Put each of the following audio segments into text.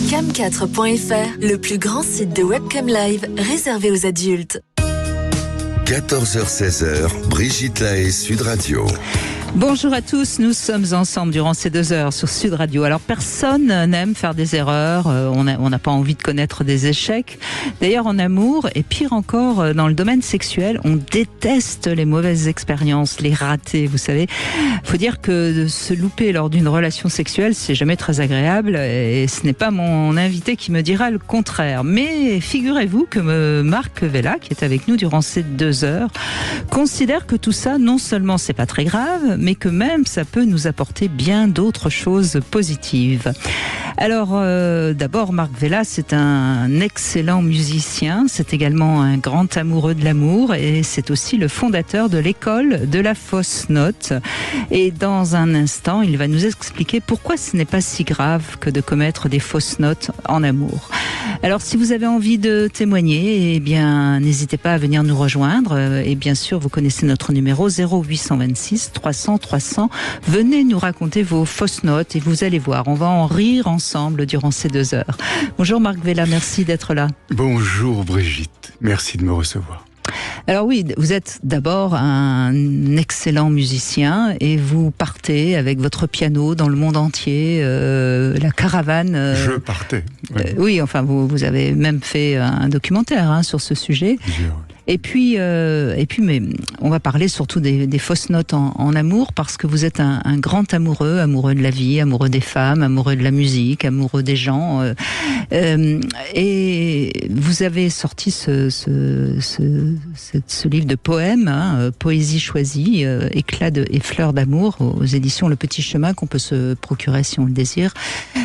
Cam4.fr, le plus grand site de webcam live réservé aux adultes. 14h-16h, Brigitte Lahaie, Sud Radio. Bonjour à tous, nous sommes ensemble durant ces 2 heures sur Sud Radio. Alors personne n'aime faire des erreurs, on n'a pas envie de connaître des échecs. D'ailleurs en amour, et pire encore dans le domaine sexuel, on déteste les mauvaises expériences, les ratés, vous savez. Faut dire que se louper lors d'une relation sexuelle, c'est jamais très agréable, et ce n'est pas mon invité qui me dira le contraire. Mais figurez-vous que Marc Vella, qui est avec nous durant ces 2 heures, considère que tout ça, non seulement c'est pas très grave, mais que même ça peut nous apporter bien d'autres choses positives. Alors d'abord, Marc Vella, c'est un excellent musicien, c'est également un grand amoureux de l'amour et c'est aussi le fondateur de l'école de la fausse note. Et dans un instant, il va nous expliquer pourquoi ce n'est pas si grave que de commettre des fausses notes en amour. Alors si vous avez envie de témoigner, eh bien n'hésitez pas à venir nous rejoindre et bien sûr vous connaissez notre numéro 0826 300 300. Venez nous raconter vos fausses notes et vous allez voir, on va en rire ensemble durant ces 2 heures. Bonjour Marc Vella, merci d'être là. Bonjour Brigitte, merci de me recevoir. Alors oui, vous êtes d'abord un excellent musicien et vous partez avec votre piano dans le monde entier, la caravane. Je partais. Oui, oui, enfin vous avez même fait un documentaire sur ce sujet. Et puis, mais on va parler surtout des fausses notes en amour parce que vous êtes un grand amoureux de la vie, amoureux des femmes, amoureux de la musique, amoureux des gens. Et vous avez sorti ce livre de poèmes, Poésie choisie, éclats et fleurs d'amour aux éditions Le Petit Chemin qu'on peut se procurer si on le désire.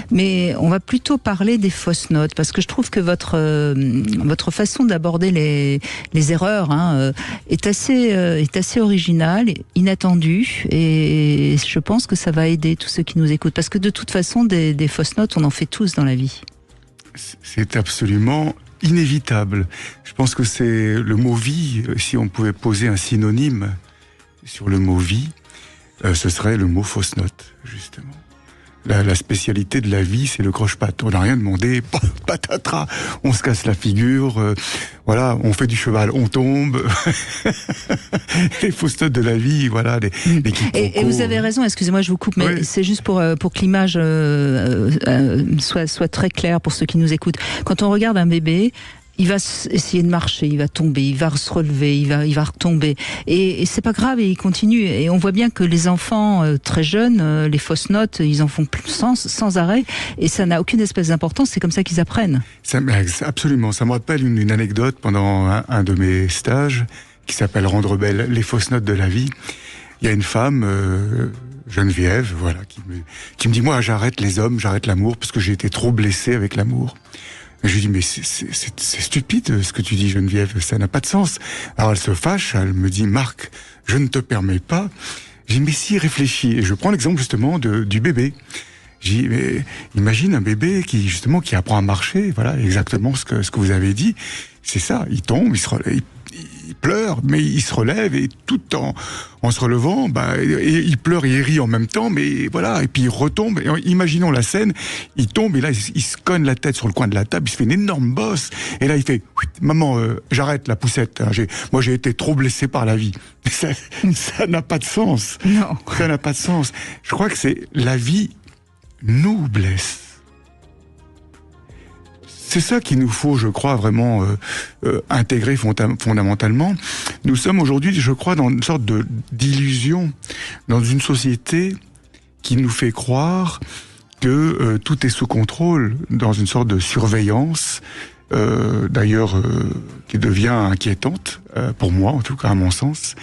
Mais on va plutôt parler des fausses notes parce que je trouve que votre façon d'aborder les erreurs est assez originale, inattendue et je pense que ça va aider tous ceux qui nous écoutent parce que de toute façon des fausses notes on en fait tous dans la vie. C'est absolument inévitable. Je pense que c'est le mot vie, si on pouvait poser un synonyme sur le mot vie, ce serait le mot fausse note, justement. La spécialité de la vie, c'est le croche-patte. On n'a rien demandé, patatras, on se casse la figure, voilà, on fait du cheval, on tombe. Les fausses notes de la vie, voilà, les quiproquos. Et vous avez raison, excusez-moi, je vous coupe, mais oui. C'est juste pour que l'image soit très claire pour ceux qui nous écoutent. Quand on regarde un bébé, il va essayer de marcher, il va tomber, il va se relever, il va retomber. Et c'est pas grave, et il continue. Et on voit bien que les enfants très jeunes, les fausses notes, ils en font sans arrêt. Et ça n'a aucune espèce d'importance, c'est comme ça qu'ils apprennent. Absolument. Ça me rappelle une anecdote pendant un de mes stages qui s'appelle Rendre belle les fausses notes de la vie. Il y a une femme, Geneviève, voilà, qui me dit, moi j'arrête les hommes, j'arrête l'amour parce que j'ai été trop blessé avec l'amour. Je lui dis, mais c'est stupide ce que tu dis, Geneviève, ça n'a pas de sens. Alors elle se fâche, elle me dit, Marc, je ne te permets pas. Je dis, mais si, réfléchis. Et je prends l'exemple justement du bébé. Je dis, mais imagine un bébé qui apprend à marcher, voilà, exactement ce que vous avez dit. C'est ça, il tombe, il pleure, mais il se relève et tout en se relevant, il pleure et il rit en même temps, mais voilà, et puis il retombe. Et imaginons la scène, il tombe et là il se cogne la tête sur le coin de la table, il se fait une énorme bosse et là il fait maman, j'arrête la poussette. Moi j'ai été trop blessé par la vie. Ça n'a pas de sens. Non, ça n'a pas de sens. Je crois que c'est la vie nous blesse. C'est ça qu'il nous faut, je crois, vraiment intégrer fondamentalement. Nous sommes aujourd'hui, je crois, dans une sorte d'illusion, dans une société qui nous fait croire que tout est sous contrôle, dans une sorte de surveillance, d'ailleurs, qui devient inquiétante, pour moi, en tout cas à mon sens,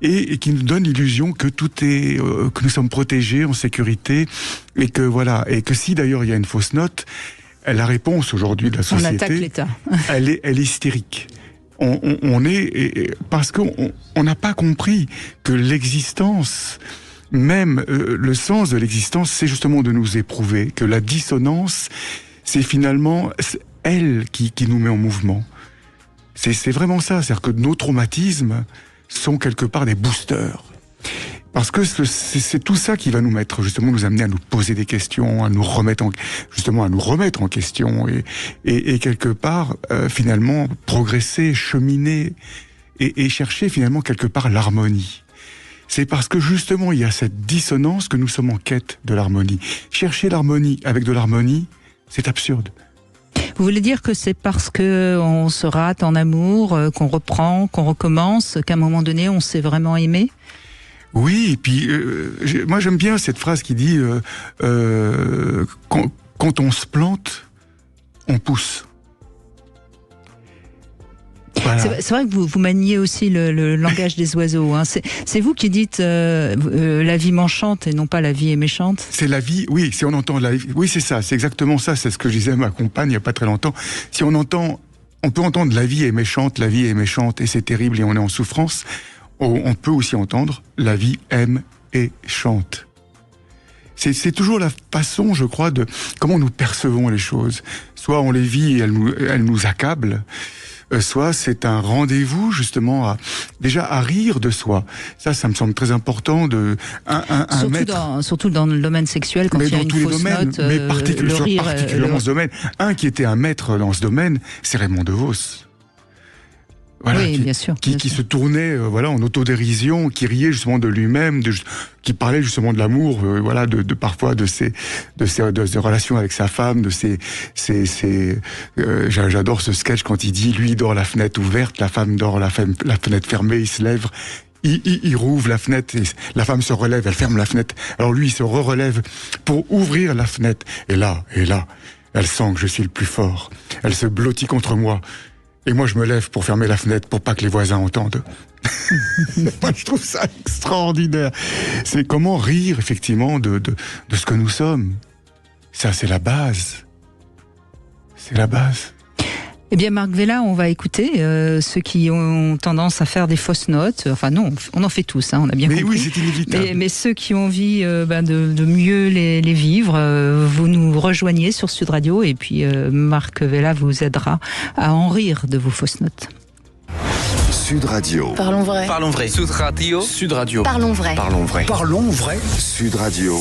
et qui nous donne l'illusion que tout est, que nous sommes protégés, en sécurité, et que voilà, et que si d'ailleurs il y a une fausse note, la réponse aujourd'hui de la société, on attaque l'État. elle est hystérique. On est parce qu'on n'a pas compris que l'existence, même le sens de l'existence, c'est justement de nous éprouver, que la dissonance, c'est finalement elle qui nous met en mouvement. C'est vraiment ça, c'est-à-dire que nos traumatismes sont quelque part des boosters. Parce que c'est tout ça qui va nous mettre, justement, nous amener à nous poser des questions, à nous remettre en question et quelque part, finalement, progresser, cheminer et chercher finalement quelque part l'harmonie. C'est parce que justement, il y a cette dissonance que nous sommes en quête de l'harmonie. Chercher l'harmonie avec de l'harmonie, c'est absurde. Vous voulez dire que c'est parce que on se rate en amour, qu'on reprend, qu'on recommence, qu'à un moment donné, on s'est vraiment aimé ? Oui, et puis moi j'aime bien cette phrase qui dit quand on se plante, on pousse. Voilà. C'est vrai que vous maniez aussi le langage des oiseaux. Hein. C'est vous qui dites la vie m'enchante et non pas la vie est méchante. C'est la vie, oui, si on entend la vie, oui c'est ça, c'est exactement ça, c'est ce que je disais à ma compagne il n'y a pas très longtemps. Si on peut entendre la vie est méchante et c'est terrible et on est en souffrance. On peut aussi entendre la vie aime et chante. C'est toujours la façon, je crois, de comment nous percevons les choses. Soit on les vit et elles nous accablent, soit c'est un rendez-vous justement à rire de soi. Ça me semble très important surtout dans le domaine sexuel, quand il y a une fausse note, mais particulièrement ce domaine. Un qui était un maître dans ce domaine, c'est Raymond DeVos. Voilà, oui, bien sûr. Qui se tournait en autodérision, qui riait justement de lui-même, qui parlait justement de l'amour, parfois de ses relations avec sa femme, j'adore ce sketch quand il dit lui il dort la fenêtre ouverte, la femme dort la fenêtre fermée, il se lève, il rouvre la fenêtre, et la femme se relève, elle ferme la fenêtre. Alors lui il se relève pour ouvrir la fenêtre, et là, elle sent que je suis le plus fort. Elle se blottit contre moi. Et moi, je me lève pour fermer la fenêtre pour pas que les voisins entendent. Moi, je trouve ça extraordinaire. C'est comment rire, effectivement, de ce que nous sommes. Ça, c'est la base. C'est la base. Eh bien, Marc Vella, on va écouter ceux qui ont tendance à faire des fausses notes. Enfin, non, on en fait tous, hein, on a bien compris. Mais oui, c'est inévitable. Mais ceux qui ont envie de mieux les vivre, vous nous rejoignez sur Sud Radio et puis Marc Vella vous aidera à en rire de vos fausses notes. Sud Radio. Parlons vrai. Parlons vrai. Sud Radio. Sud Radio. Parlons vrai. Parlons vrai. Parlons vrai. Sud Radio.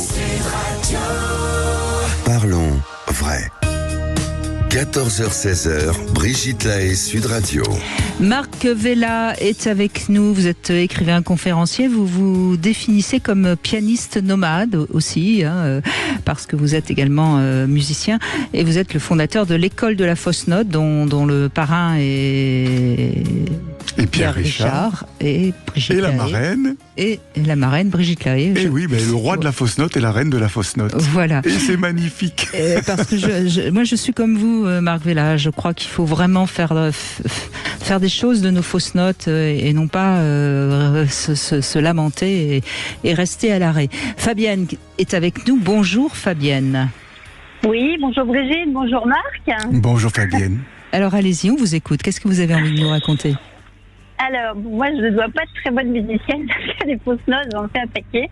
Parlons vrai. 14h-16h, Brigitte Lahaie, Sud Radio. Marc Vella est avec nous, vous êtes écrivain conférencier, vous vous définissez comme pianiste nomade aussi, hein, parce que vous êtes également musicien, et vous êtes le fondateur de l'école de la fausse note, dont le parrain est Pierre Richard et Brigitte Et Lahaie. La marraine Brigitte Lahaie. Et oui, le roi de la fausse note et la reine de la fausse note. Voilà. Et c'est magnifique. Parce que moi je suis comme vous, Marc Vella, je crois qu'il faut vraiment faire des choses de nos fausses notes et non pas se lamenter et rester à l'arrêt. Fabienne est avec nous. Bonjour Fabienne. Oui, bonjour Brigitte, bonjour Marc. Bonjour Fabienne. Alors allez-y, on vous écoute. Qu'est-ce que vous avez envie de nous raconter ? Alors, moi, je ne dois pas être très bonne musicienne parce que les fausses notes, j'en fais un paquet.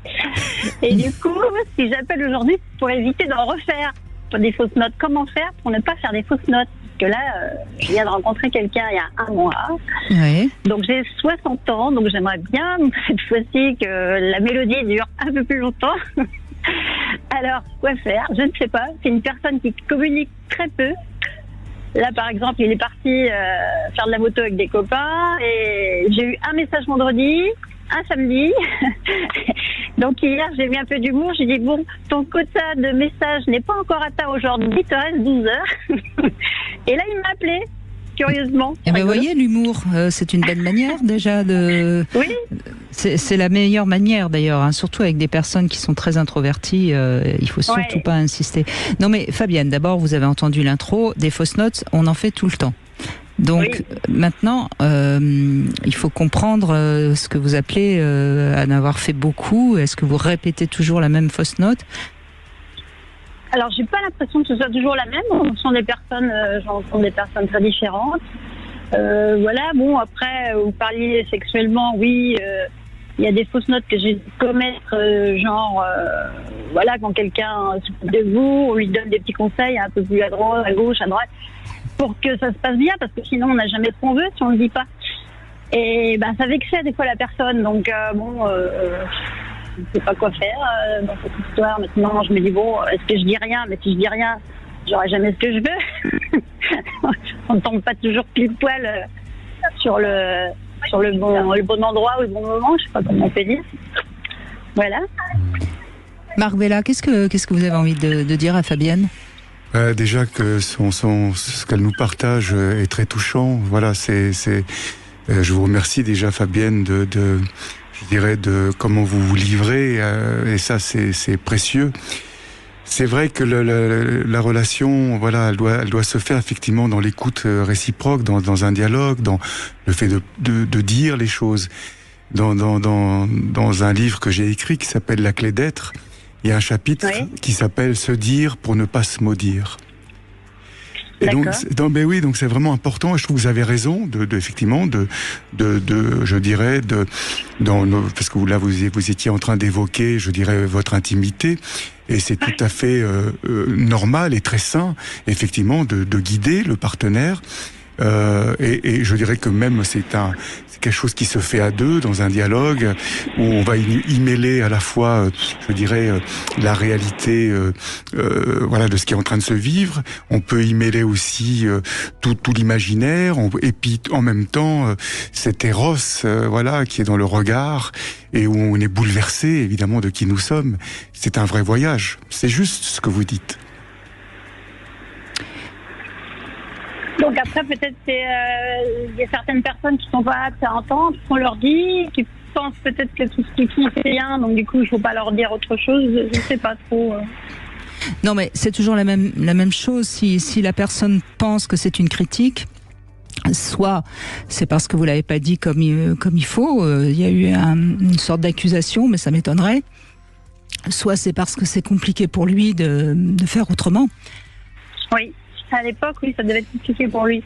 Et du coup, si j'appelle aujourd'hui, c'est pour éviter d'en refaire des fausses notes. Comment faire pour ne pas faire des fausses notes ? Parce que là, je viens de rencontrer quelqu'un il y a 1 mois. Oui. Donc, j'ai 60 ans, donc j'aimerais bien, cette fois-ci, que la mélodie dure un peu plus longtemps. Alors, quoi faire ? Je ne sais pas. C'est une personne qui communique très peu. Là, par exemple, il est parti faire de la moto avec des copains et j'ai eu un message vendredi, un samedi. Donc hier, j'ai mis un peu d'humour. J'ai dit, bon, ton quota de messages n'est pas encore atteint aujourd'hui, il te reste 12 heures. Et là, il m'a appelé, curieusement. Et vous voyez, l'humour, c'est une belle manière déjà de... Oui. C'est la meilleure manière d'ailleurs, hein, surtout avec des personnes qui sont très introverties, il faut surtout pas insister. Non mais Fabienne, d'abord vous avez entendu l'intro, des fausses notes, on en fait tout le temps. Donc maintenant, il faut comprendre ce que vous appelez à n'avoir fait beaucoup. Est-ce que vous répétez toujours la même fausse note ? Alors j'ai pas l'impression que ce soit toujours la même, j'entends des personnes très différentes. Voilà, bon, après, vous parliez sexuellement, oui, il y a des fausses notes que j'ai commettre, quand quelqu'un s'occupe de vous, on lui donne des petits conseils un peu plus à droite, à gauche, à droite, pour que ça se passe bien, parce que sinon on n'a jamais ce qu'on veut si on le dit pas. Et ça vexait des fois la personne, donc je ne sais pas quoi faire dans cette histoire. Maintenant, je me dis, bon, est-ce que je dis rien? Mais si je dis rien, j'aurai jamais ce que je veux. On ne tombe pas toujours pile poil sur le bon endroit ou le bon moment, je ne sais pas comment on peut dire. Voilà. Marc Bella, qu'est-ce que vous avez envie de dire à Fabienne? Déjà que ce qu'elle nous partage est très touchant. Voilà, je vous remercie déjà, Fabienne, je dirais, de comment vous vous livrez, et ça, c'est précieux. C'est vrai que la relation, voilà, elle doit se faire effectivement dans l'écoute réciproque, dans un dialogue, dans le fait de dire les choses. Dans un livre que j'ai écrit qui s'appelle La clé d'être, il y a un chapitre qui s'appelle Se dire pour ne pas se maudire. Et donc c'est vraiment important. Et je trouve que vous avez raison effectivement je dirais parce que là vous étiez en train d'évoquer, je dirais, votre intimité, et c'est tout à fait normal et très sain effectivement de guider le partenaire. Et je dirais que même c'est quelque chose qui se fait à deux dans un dialogue où on va y mêler à la fois, je dirais, la réalité, voilà, de ce qui est en train de se vivre. On peut y mêler aussi tout l'imaginaire, et puis en même temps cet éros, voilà, qui est dans le regard et où on est bouleversé évidemment de qui nous sommes. C'est un vrai voyage. C'est juste ce que vous dites. Donc après, peut-être il y a certaines personnes qui sont pas aptes à entendre ce qu'on leur dit, qui pensent peut-être que tout ce qu'ils font c'est bien, donc du coup il faut pas leur dire autre chose. Je sais pas trop. Non, mais c'est toujours la même chose. Si la personne pense que c'est une critique, soit c'est parce que vous l'avez pas dit comme il faut. Il y a eu une sorte d'accusation, mais ça m'étonnerait. Soit c'est parce que c'est compliqué pour lui de faire autrement. Oui. À l'époque, oui, ça devait être compliqué pour lui.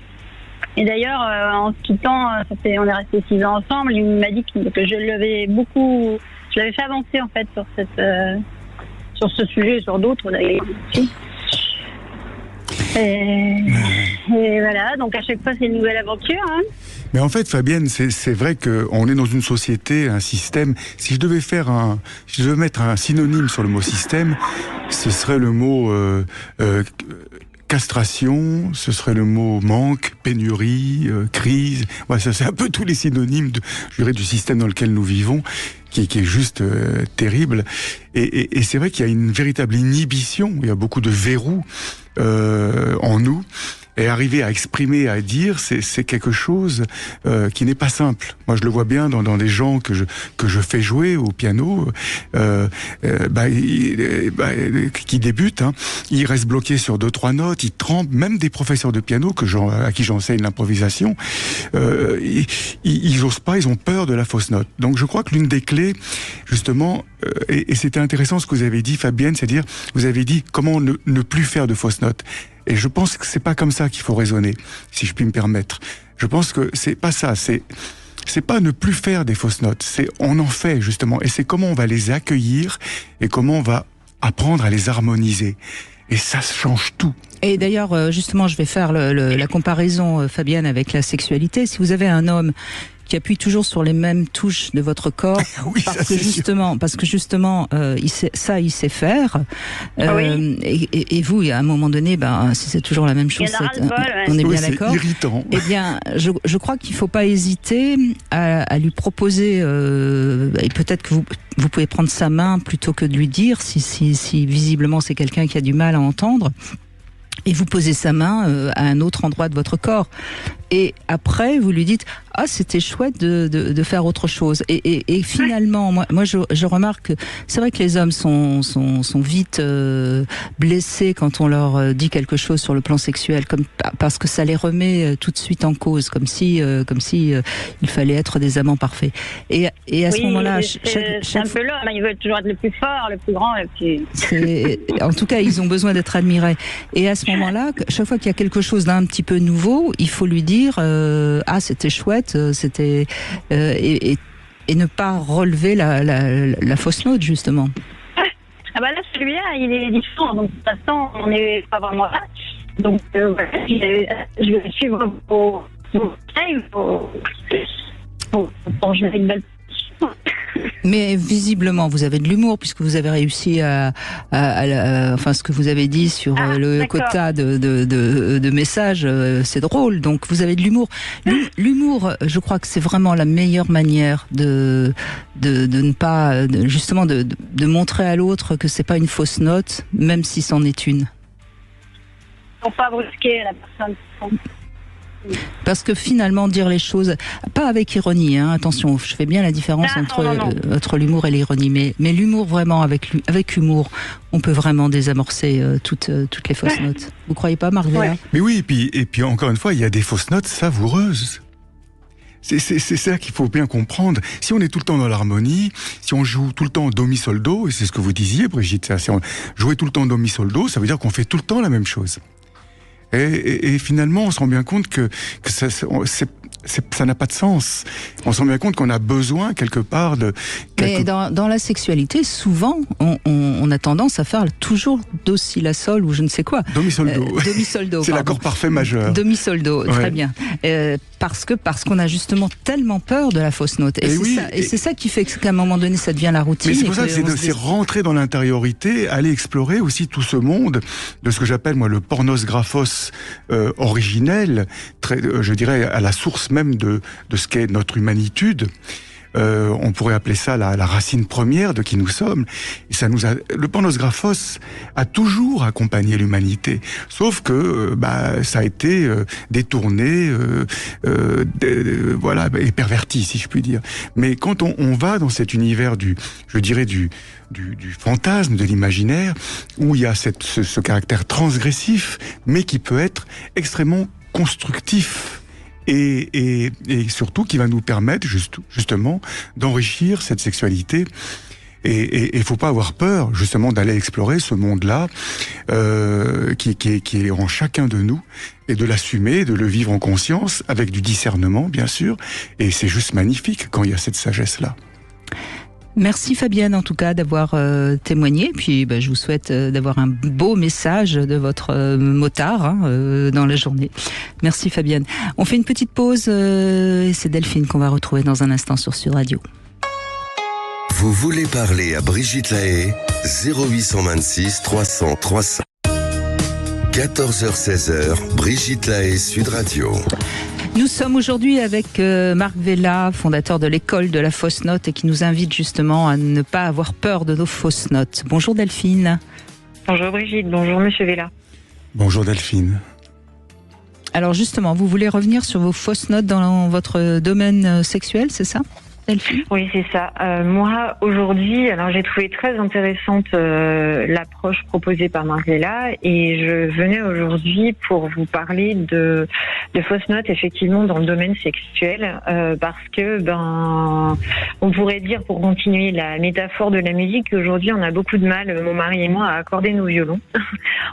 Et d'ailleurs, en se quittant, on est restés 6 ans ensemble, il m'a dit que je l'avais fait avancer en fait sur ce sujet et sur d'autres d'ailleurs. Et voilà, donc à chaque fois c'est une nouvelle aventure. Hein. Mais en fait, Fabienne, c'est vrai qu'on est dans une société, un système. Si je devais mettre un synonyme sur le mot système, ce serait le mot castration, ce serait le mot manque, pénurie, crise. Ouais, ça c'est un peu tous les synonymes je dirais, du système dans lequel nous vivons, qui est juste terrible. Et c'est vrai qu'il y a une véritable inhibition, il y a beaucoup de verrous en nous. Et arriver à exprimer, à dire, c'est quelque chose qui n'est pas simple. Moi, je le vois bien dans des gens que je fais jouer au piano, qui débutent. Hein. Ils restent bloqués sur 2-3 notes, ils tremblent. Même des professeurs de piano à qui j'enseigne l'improvisation, ils osent pas, ils ont peur de la fausse note. Donc, je crois que l'une des clés, justement, et c'était intéressant ce que vous avez dit, Fabienne, c'est-à-dire, vous avez dit comment ne plus faire de fausses notes. Et je pense que c'est pas comme ça qu'il faut raisonner, si je puis me permettre. Je pense que c'est pas ça, c'est pas ne plus faire des fausses notes, c'est on en fait justement, et c'est comment on va les accueillir et comment on va apprendre à les harmoniser. Et ça change tout. Et d'ailleurs, justement, je vais faire la comparaison, Fabienne, avec la sexualité. Si vous avez un homme qui appuie toujours sur les mêmes touches de votre corps, oui, parce que justement, il sait faire. Oui. Et vous, à un moment donné, si c'est toujours la même chose, on est bien d'accord. C'est irritant. Eh bien, je crois qu'il ne faut pas hésiter à lui proposer, et peut-être que vous pouvez prendre sa main plutôt que de lui dire, si visiblement c'est quelqu'un qui a du mal à entendre. Et vous posez sa main à un autre endroit de votre corps. Et après, vous lui dites « Ah, c'était chouette de faire autre chose ». Et finalement, moi je remarque que c'est vrai que les hommes sont vite blessés quand on leur dit quelque chose sur le plan sexuel, parce que ça les remet tout de suite en cause, comme si il fallait être des amants parfaits. Et à ce moment-là, c'est un peu l'homme, ils veulent toujours être le plus fort, le plus grand, le plus... En tout cas, ils ont besoin d'être admirés. Et à ce moment-là, chaque fois qu'il y a quelque chose d'un petit peu nouveau, il faut lui dire ah, c'était chouette, c'était et ne pas relever la fausse note, justement. Ah bah là, celui-là, il est différent, donc de toute façon, on n'est pas vraiment là. Donc voilà, je vais suivre vos conseils pour jouer une belle position. Mais visiblement, vous avez de l'humour puisque vous avez réussi enfin, ce que vous avez dit sur le d'accord. quota de messages, c'est drôle. Donc, vous avez de l'humour. L'humour, je crois que c'est vraiment la meilleure manière de ne pas, justement, de montrer à l'autre que c'est pas une fausse note, même si c'en est une. Pour pas brusquer la personne. Parce que finalement, dire les choses, pas avec ironie, hein, attention, je fais bien la différence entre l'humour et l'ironie, mais l'humour vraiment, avec humour, on peut vraiment désamorcer toutes les fausses notes. Vous croyez pas, Marc Vella ? Mais oui, et puis encore une fois, il y a des fausses notes savoureuses. C'est ça qu'il faut bien comprendre. Si on est tout le temps dans l'harmonie, si on joue tout le temps do mi sol do, et c'est ce que vous disiez, Brigitte, si on jouait tout le temps do mi sol do, ça veut dire qu'on fait tout le temps la même chose. Et finalement, on se rend bien compte que ça n'a pas de sens. On se rend bien compte qu'on a besoin quelque part de... Mais dans la sexualité, souvent, on a tendance à faire toujours do si la sol ou je ne sais quoi. Do mi sol do. Do mi sol do. C'est l'accord parfait majeur. Do mi sol do, très Ouais. bien. Parce qu'on a justement tellement peur de la fausse note. Et c'est ça qui fait qu'à un moment donné, ça devient la routine. Mais c'est pour ça que c'est rentrer dans l'intériorité, aller explorer aussi tout ce monde de ce que j'appelle moi le pornos graphos originel, je dirais à la source même de ce qu'est notre humanitude. On pourrait appeler ça la racine première de qui nous sommes. Et le pornos graphos a toujours accompagné l'humanité, sauf que ça a été détourné, voilà, et perverti, si je puis dire. Mais quand on va dans cet univers du fantasme, de l'imaginaire, où il y a ce caractère transgressif, mais qui peut être extrêmement constructif. Et surtout qui va nous permettre justement d'enrichir cette sexualité. Et il faut pas avoir peur justement d'aller explorer ce monde-là qui est en chacun de nous, et de l'assumer, de le vivre en conscience avec du discernement bien sûr. Et c'est juste magnifique quand il y a cette sagesse-là. Merci Fabienne en tout cas d'avoir témoigné, puis je vous souhaite d'avoir un beau message de votre motard dans la journée. Merci Fabienne. On fait une petite pause et c'est Delphine qu'on va retrouver dans un instant sur Sud Radio. Vous voulez parler à Brigitte Lahaie, 0826 300 300. 14h-16h, Brigitte Lahaie, Sud Radio. Nous sommes aujourd'hui avec Marc Vella, fondateur de l'école de la fausse note, et qui nous invite justement à ne pas avoir peur de nos fausses notes. Bonjour Delphine. Bonjour Brigitte, bonjour Monsieur Vella. Bonjour Delphine. Alors justement, vous voulez revenir sur vos fausses notes dans votre domaine sexuel, c'est ça Delphine ? Oui, c'est ça. Moi, aujourd'hui, alors j'ai trouvé très intéressante l'approche proposée par Marc Vella, et je venais aujourd'hui pour vous parler de fausses notes, effectivement, dans le domaine sexuel, parce que, on pourrait dire, pour continuer la métaphore de la musique, qu'aujourd'hui, on a beaucoup de mal, mon mari et moi, à accorder nos violons.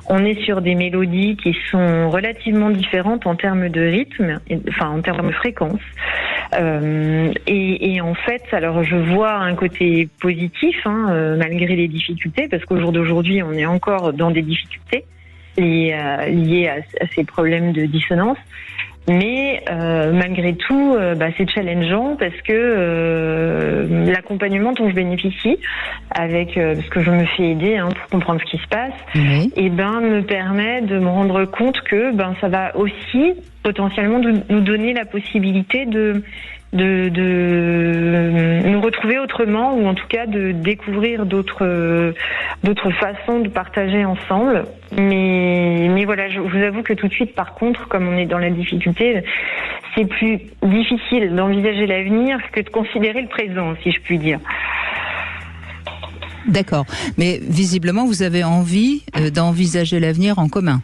On est sur des mélodies qui sont relativement différentes en termes de rythme, en termes de fréquence. Et en fait, alors je vois un côté positif, malgré les difficultés, parce qu'au jour d'aujourd'hui, on est encore dans des difficultés liées à ces problèmes de dissonance. Mais malgré tout, c'est challengeant parce que l'accompagnement dont je bénéficie, avec parce que je me fais aider pour comprendre ce qui se passe, me permet de me rendre compte que ça va aussi potentiellement nous donner la possibilité de nous retrouver autrement, ou en tout cas de découvrir d'autres façons de partager ensemble. Mais voilà, je vous avoue que tout de suite, par contre, comme on est dans la difficulté, c'est plus difficile d'envisager l'avenir que de considérer le présent, si je puis dire. D'accord. Mais visiblement, vous avez envie d'envisager l'avenir en commun.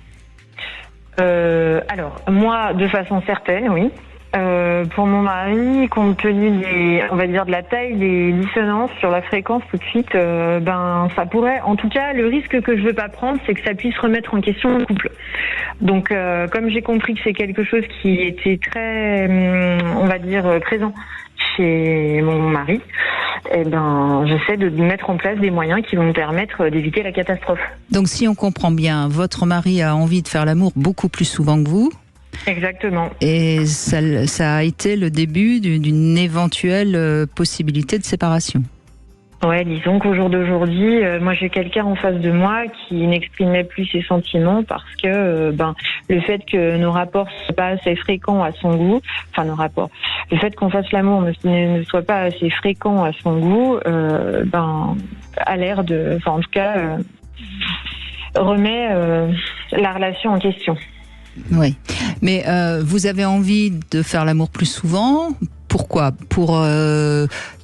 Alors, moi, de façon certaine, oui. Pour mon mari, compte tenu de la taille des dissonances sur la fréquence tout de suite, ça pourrait, en tout cas, le risque que je veux pas prendre, c'est que ça puisse remettre en question le couple. Donc, comme j'ai compris que c'est quelque chose qui était très, présent chez mon mari, j'essaie de mettre en place des moyens qui vont me permettre d'éviter la catastrophe. Donc, si on comprend bien, votre mari a envie de faire l'amour beaucoup plus souvent que vous. Exactement. Et ça a été le début d'une éventuelle possibilité de séparation. Ouais, disons qu'au jour d'aujourd'hui, moi j'ai quelqu'un en face de moi qui n'exprimait plus ses sentiments parce que le fait que nos rapports soient pas assez fréquents à son goût, le fait qu'on fasse l'amour ne soit pas assez fréquent à son goût, a l'air de, en tout cas, remet la relation en question. Oui, mais vous avez envie de faire l'amour plus souvent. Pourquoi ? Pour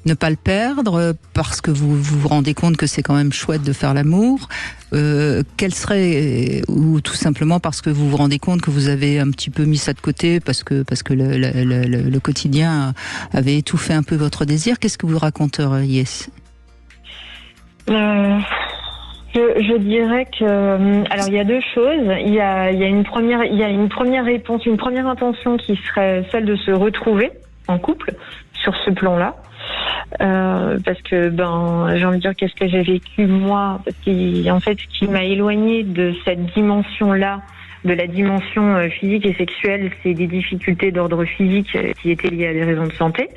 ne pas le perdre, parce que vous vous rendez compte que c'est quand même chouette de faire l'amour. Quel serait, ou tout simplement parce que vous vous rendez compte que vous avez un petit peu mis ça de côté, parce que le quotidien avait étouffé un peu votre désir. Qu'est-ce que vous raconteriez ? Je dirais que, alors il y a deux choses. Il y a une première réponse, une première intention qui serait celle de se retrouver en couple sur ce plan-là, parce que j'ai envie de dire qu'est-ce que j'ai vécu moi, parce qu'en fait ce qui m'a éloigné de cette dimension-là, de la dimension physique et sexuelle, c'est des difficultés d'ordre physique qui étaient liées à des raisons de santé.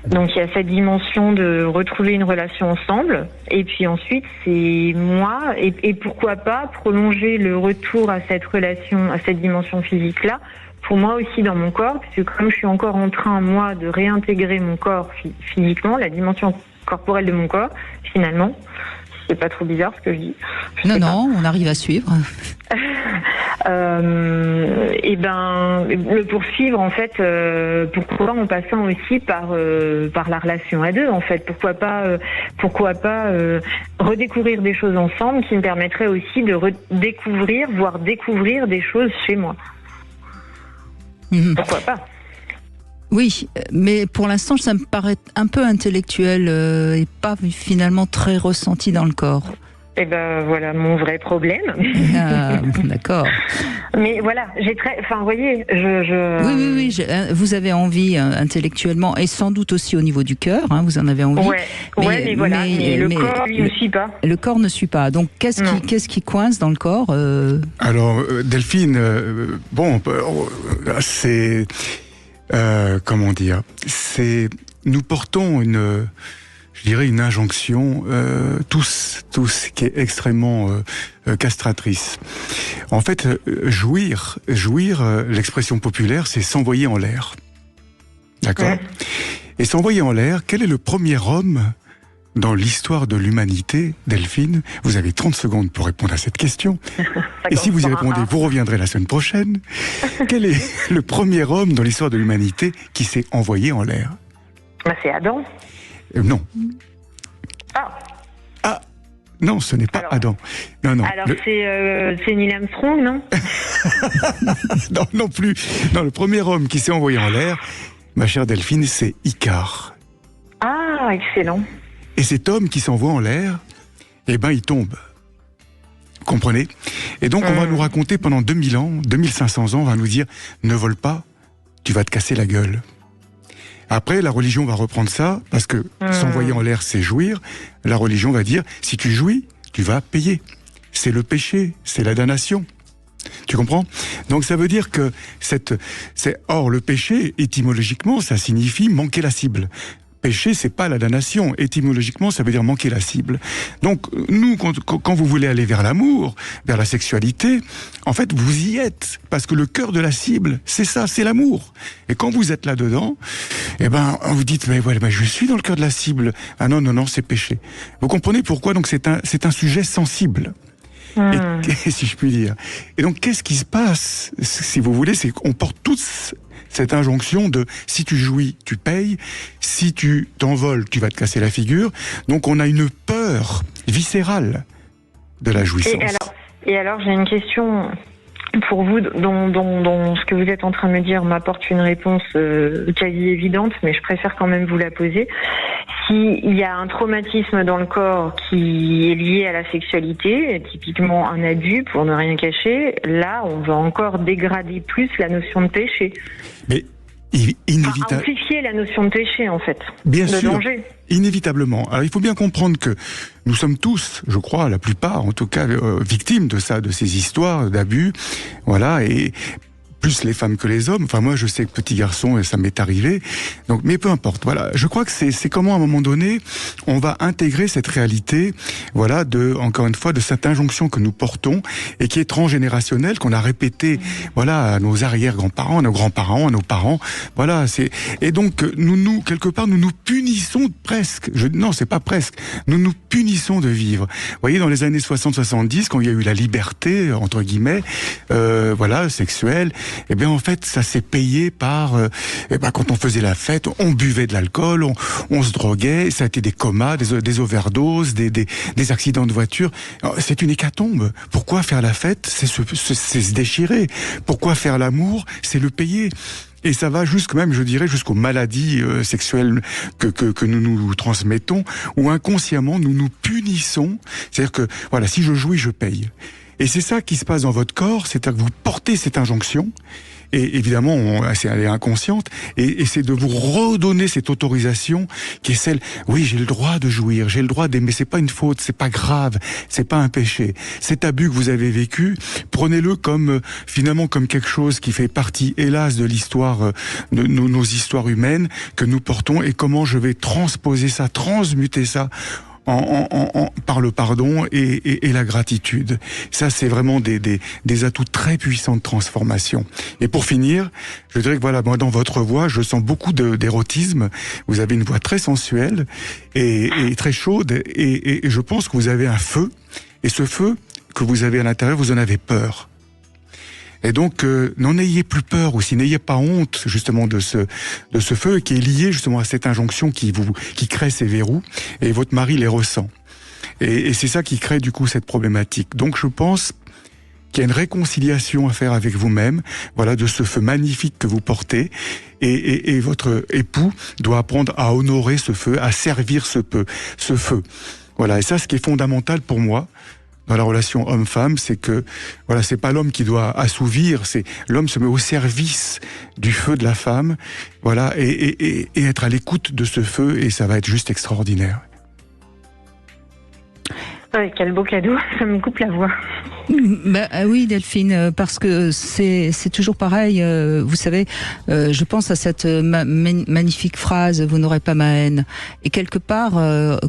Donc il y a cette dimension de retrouver une relation ensemble, et puis ensuite c'est moi, et pourquoi pas prolonger le retour à cette relation, à cette dimension physique-là, pour moi aussi dans mon corps, parce que comme je suis encore en train, moi, de réintégrer mon corps physiquement, la dimension corporelle de mon corps, finalement, c'est pas trop bizarre ce que je dis. Non, on arrive à suivre. Le poursuivre en fait, pourquoi en passant aussi par la relation à deux en fait, pourquoi pas redécouvrir des choses ensemble qui me permettraient aussi de redécouvrir, voire découvrir des choses chez moi. Pourquoi pas? Oui, mais pour l'instant, ça me paraît un peu intellectuel et pas finalement très ressenti dans le corps. Eh voilà mon vrai problème. Ah, d'accord. Mais voilà, vous voyez, Oui, vous avez envie intellectuellement et sans doute aussi au niveau du cœur, vous en avez envie. Mais le corps lui ne suit pas. Le corps ne suit pas. Donc qu'est-ce qui coince dans le corps Alors Delphine, c'est comment dire, nous portons une injonction, tous, qui est extrêmement castratrice. En fait, jouir, l'expression populaire, c'est s'envoyer en l'air. D'accord ? Ouais. Et s'envoyer en l'air, quel est le premier homme dans l'histoire de l'humanité, Delphine? Vous avez 30 secondes pour répondre à cette question. Et si vous y répondez, vous reviendrez la semaine prochaine. Quel est le premier homme dans l'histoire de l'humanité qui s'est envoyé en l'air? C'est Adam. Non. Non, ce n'est pas Adam. Non. Alors c'est Neil Armstrong, non? Non plus. Non, le premier homme qui s'est envoyé en l'air, ma chère Delphine, c'est Icare. Ah, excellent. Et cet homme qui s'envoie en l'air, il tombe. Comprenez? Et donc on va nous raconter pendant 2000 ans, 2500 ans, on va nous dire, ne vole pas, tu vas te casser la gueule. Après, la religion va reprendre ça, parce que s'envoyer en l'air, c'est jouir. La religion va dire, si tu jouis, tu vas payer. C'est le péché, c'est la damnation. Tu comprends? Donc ça veut dire que or, le péché, étymologiquement, ça signifie manquer la cible. Péché, c'est pas la damnation. Étymologiquement, ça veut dire manquer la cible. Donc, nous, quand vous voulez aller vers l'amour, vers la sexualité, en fait, vous y êtes. Parce que le cœur de la cible, c'est ça, c'est l'amour. Et quand vous êtes là-dedans, vous dites, je suis dans le cœur de la cible. Ah non, c'est péché. Vous comprenez pourquoi? Donc, c'est un sujet sensible. Et, si je puis dire. Et donc, qu'est-ce qui se passe? Si vous voulez, c'est qu'on porte tous cette injonction de si tu jouis, tu payes, si tu t'envoles, tu vas te casser la figure. Donc on a une peur viscérale de la jouissance. Et alors j'ai une question pour vous, dont ce que vous êtes en train de me dire m'apporte une réponse quasi évidente, mais je préfère quand même vous la poser. S'il y a un traumatisme dans le corps qui est lié à la sexualité, typiquement un abus, pour ne rien cacher, là, on va encore dégrader plus la notion de péché. Mais amplifier la notion de péché, en fait. Bien de sûr. Danger. Inévitablement. Alors, il faut bien comprendre que nous sommes tous, je crois, la plupart, en tout cas, victimes de ça, de ces histoires d'abus. Voilà. Et plus les femmes que les hommes. Enfin, moi, je sais que petit garçon, ça m'est arrivé. Donc, mais peu importe. Voilà. Je crois que c'est comment, à un moment donné, on va intégrer cette réalité, voilà, encore une fois, de cette injonction que nous portons et qui est transgénérationnelle, qu'on a répétée, voilà, à nos arrière-grands-parents, à nos grands-parents, à nos parents. Voilà. Et donc, quelque part, nous nous punissons presque. Non, c'est pas presque. Nous nous punissons de vivre. Vous voyez, dans les années 60-70, quand il y a eu la liberté, entre guillemets, voilà, sexuelle, eh bien, en fait, ça s'est payé par, quand on faisait la fête, on buvait de l'alcool, on se droguait, ça a été des comas, des overdoses, des accidents de voiture. C'est une hécatombe. Pourquoi faire la fête? C'est se déchirer. Pourquoi faire l'amour? C'est le payer. Et ça va même, je dirais, jusqu'aux maladies sexuelles que nous nous transmettons, où inconsciemment nous nous punissons. C'est-à-dire que, voilà, si je jouis, je paye. Et c'est ça qui se passe dans votre corps, c'est-à-dire que vous portez cette injonction, et évidemment, elle est inconsciente, et c'est de vous redonner cette autorisation qui est celle, oui, j'ai le droit de jouir, j'ai le droit d'aimer, c'est pas une faute, c'est pas grave, c'est pas un péché. Cet abus que vous avez vécu, prenez-le finalement comme quelque chose qui fait partie, hélas, de l'histoire, de nos histoires humaines que nous portons, et comment je vais transposer ça, transmuter ça par le pardon et la gratitude. Ça, c'est vraiment des atouts très puissants de transformation. Et pour finir, je dirais que voilà, moi, dans votre voix, je sens beaucoup d'érotisme. Vous avez une voix très sensuelle et très chaude, et je pense que vous avez un feu, et ce feu que vous avez à l'intérieur, vous en avez peur. Et donc, n'en ayez plus peur aussi, n'ayez pas honte justement de ce feu qui est lié justement à cette injonction qui crée ces verrous, et votre mari les ressent. Et c'est ça qui crée du coup cette problématique. Donc je pense qu'il y a une réconciliation à faire avec vous-même, voilà, de ce feu magnifique que vous portez, et votre époux doit apprendre à honorer ce feu, à servir ce feu. Voilà, et ça, ce qui est fondamental pour moi, dans la relation homme-femme, c'est que, voilà, c'est pas l'homme qui doit assouvir, c'est l'homme se met au service du feu de la femme, voilà, et être à l'écoute de ce feu, et ça va être juste extraordinaire. Ouais, quel beau cadeau, ça me coupe la voix. Oui, Delphine, parce que c'est toujours pareil. Vous savez, je pense à cette magnifique phrase, vous n'aurez pas ma haine. Et quelque part,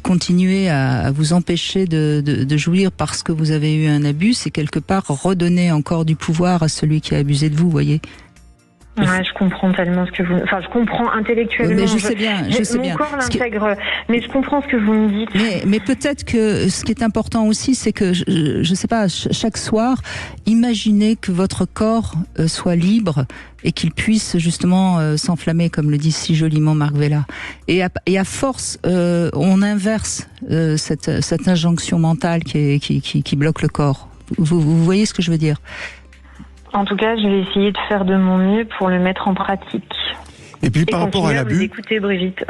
continuer à vous empêcher de jouir parce que vous avez eu un abus, c'est quelque part redonner encore du pouvoir à celui qui a abusé de vous, voyez. Ouais, je comprends tellement ce que vous... Enfin, je comprends intellectuellement. Mais je sais bien. Mon corps l'intègre, mais je comprends ce que vous me dites. Mais peut-être que ce qui est important aussi, c'est que, je sais pas, chaque soir, imaginez que votre corps soit libre et qu'il puisse justement s'enflammer, comme le dit si joliment Marc Vella. Et à force, on inverse cette injonction mentale qui bloque le corps. Vous voyez ce que je veux dire ? En tout cas, je vais essayer de faire de mon mieux pour le mettre en pratique. Et puis par rapport à l'abus, écoutez Brigitte.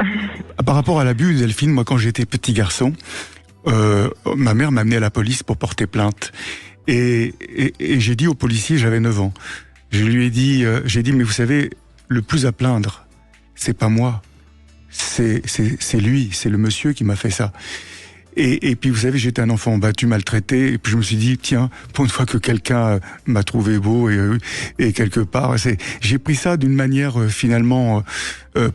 Par rapport à l'abus, Delphine, moi quand j'étais petit garçon, ma mère m'a amené à la police pour porter plainte. Et j'ai dit au policier, j'avais 9 ans, j'ai dit, mais vous savez, le plus à plaindre, c'est pas moi, c'est lui, c'est le monsieur qui m'a fait ça. Et puis vous savez, j'étais un enfant battu, maltraité, et puis je me suis dit, tiens, pour une fois que quelqu'un m'a trouvé beau, et quelque part, j'ai pris ça d'une manière finalement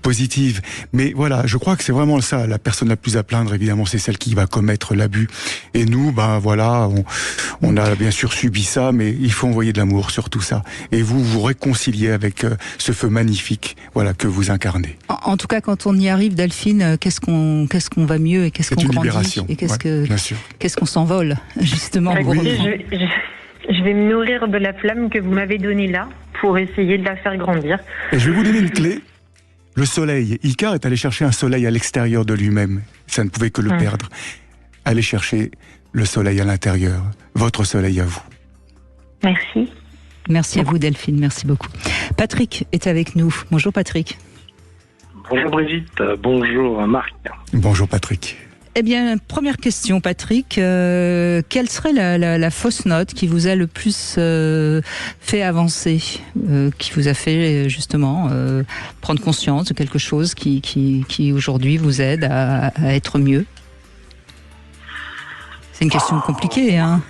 positive. Mais voilà, je crois que c'est vraiment ça, la personne la plus à plaindre, évidemment, c'est celle qui va commettre l'abus. Et nous, voilà, on a bien sûr subi ça, mais il faut envoyer de l'amour sur tout ça. Et vous réconciliez avec ce feu magnifique, voilà, que vous incarnez. En tout cas, quand on y arrive, Delphine, qu'est-ce qu'on va mieux et qu'est-ce qu'on grandit libération. Et qu'est-ce qu'on s'envole, justement. Je vais me nourrir de la flamme que vous m'avez donnée là pour essayer de la faire grandir. Et je vais vous donner une clé. Le soleil. Icare est allé chercher un soleil à l'extérieur de lui-même. Ça ne pouvait que le perdre. Allez chercher le soleil à l'intérieur. Votre soleil à vous. Merci. Merci à vous, Delphine. Merci beaucoup. Patrick est avec nous. Bonjour, Patrick. Bonjour, Brigitte. Bonjour, Marc. Bonjour, Patrick. Eh bien, première question, Patrick. Quelle serait la fausse note qui vous a le plus fait avancer, qui vous a fait justement prendre conscience de quelque chose qui aujourd'hui vous aide à être mieux? C'est une question compliquée, hein?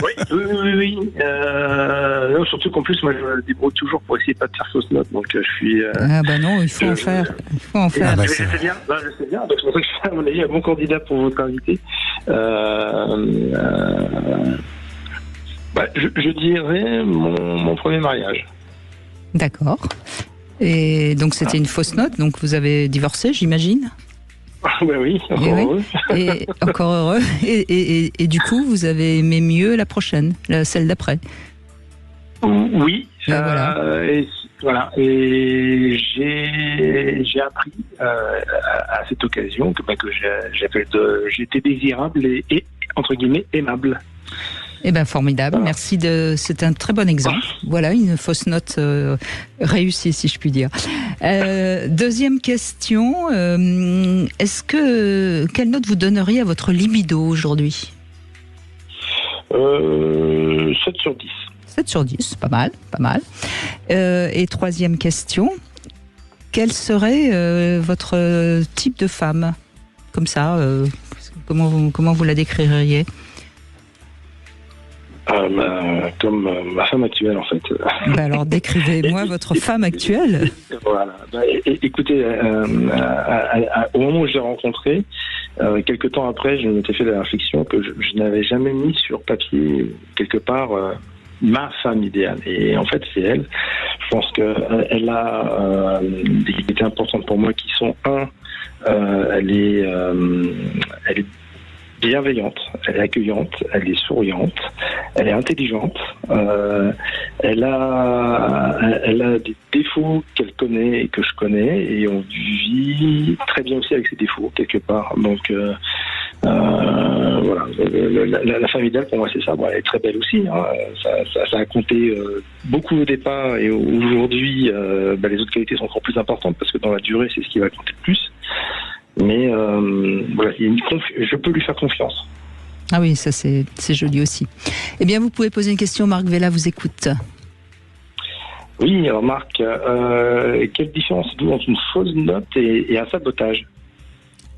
Oui. Non, surtout qu'en plus, moi, je me débrouille toujours pour essayer pas de faire fausse note. Donc, je suis. Ah bah non, il faut en faire. Il faut en faire. Je sais bien. Donc, c'est pour ça que je suis, à mon avis, un bon candidat pour votre invité. Je dirais mon premier mariage. D'accord. Et donc, c'était une fausse note. Donc, vous avez divorcé, j'imagine ? Oui, encore heureux. Et encore heureux. Et du coup, vous avez aimé mieux la prochaine, celle d'après. Oui. Et voilà. Et j'ai appris à cette occasion que j'étais désirable et entre guillemets aimable. Eh bien, formidable. Voilà. Merci c'est un très bon exemple. Voilà, une fausse note réussie, si je puis dire. Deuxième question. Quelle note vous donneriez à votre libido aujourd'hui ? 7 sur 10. 7 sur 10, pas mal. Et troisième question. Quel serait votre type de femme ? Comme ça, comment vous la décririez ? Comme ma femme actuelle, en fait. Alors, décrivez-moi votre femme actuelle. Voilà. Écoutez, au moment où je l'ai rencontrée, quelques temps après, je m'étais fait la réflexion que je n'avais jamais mis sur papier, quelque part, ma femme idéale. Et en fait, c'est elle. Je pense qu'elle a des qualités importantes pour moi qui sont, elle est bienveillante, elle est accueillante, elle est souriante, elle est intelligente, elle a des défauts qu'elle connaît et que je connais, et on vit très bien aussi avec ses défauts quelque part. Donc voilà, la femme idéale pour moi c'est ça. Bon, elle est très belle aussi, hein. Ça a compté beaucoup au départ, et aujourd'hui les autres qualités sont encore plus importantes parce que dans la durée c'est ce qui va compter le plus. Mais voilà, je peux lui faire confiance. Ah oui, ça c'est joli aussi. Eh bien, vous pouvez poser une question, Marc Vella vous écoute. Oui, alors Marc, quelle différence est-il entre une fausse note et un sabotage ?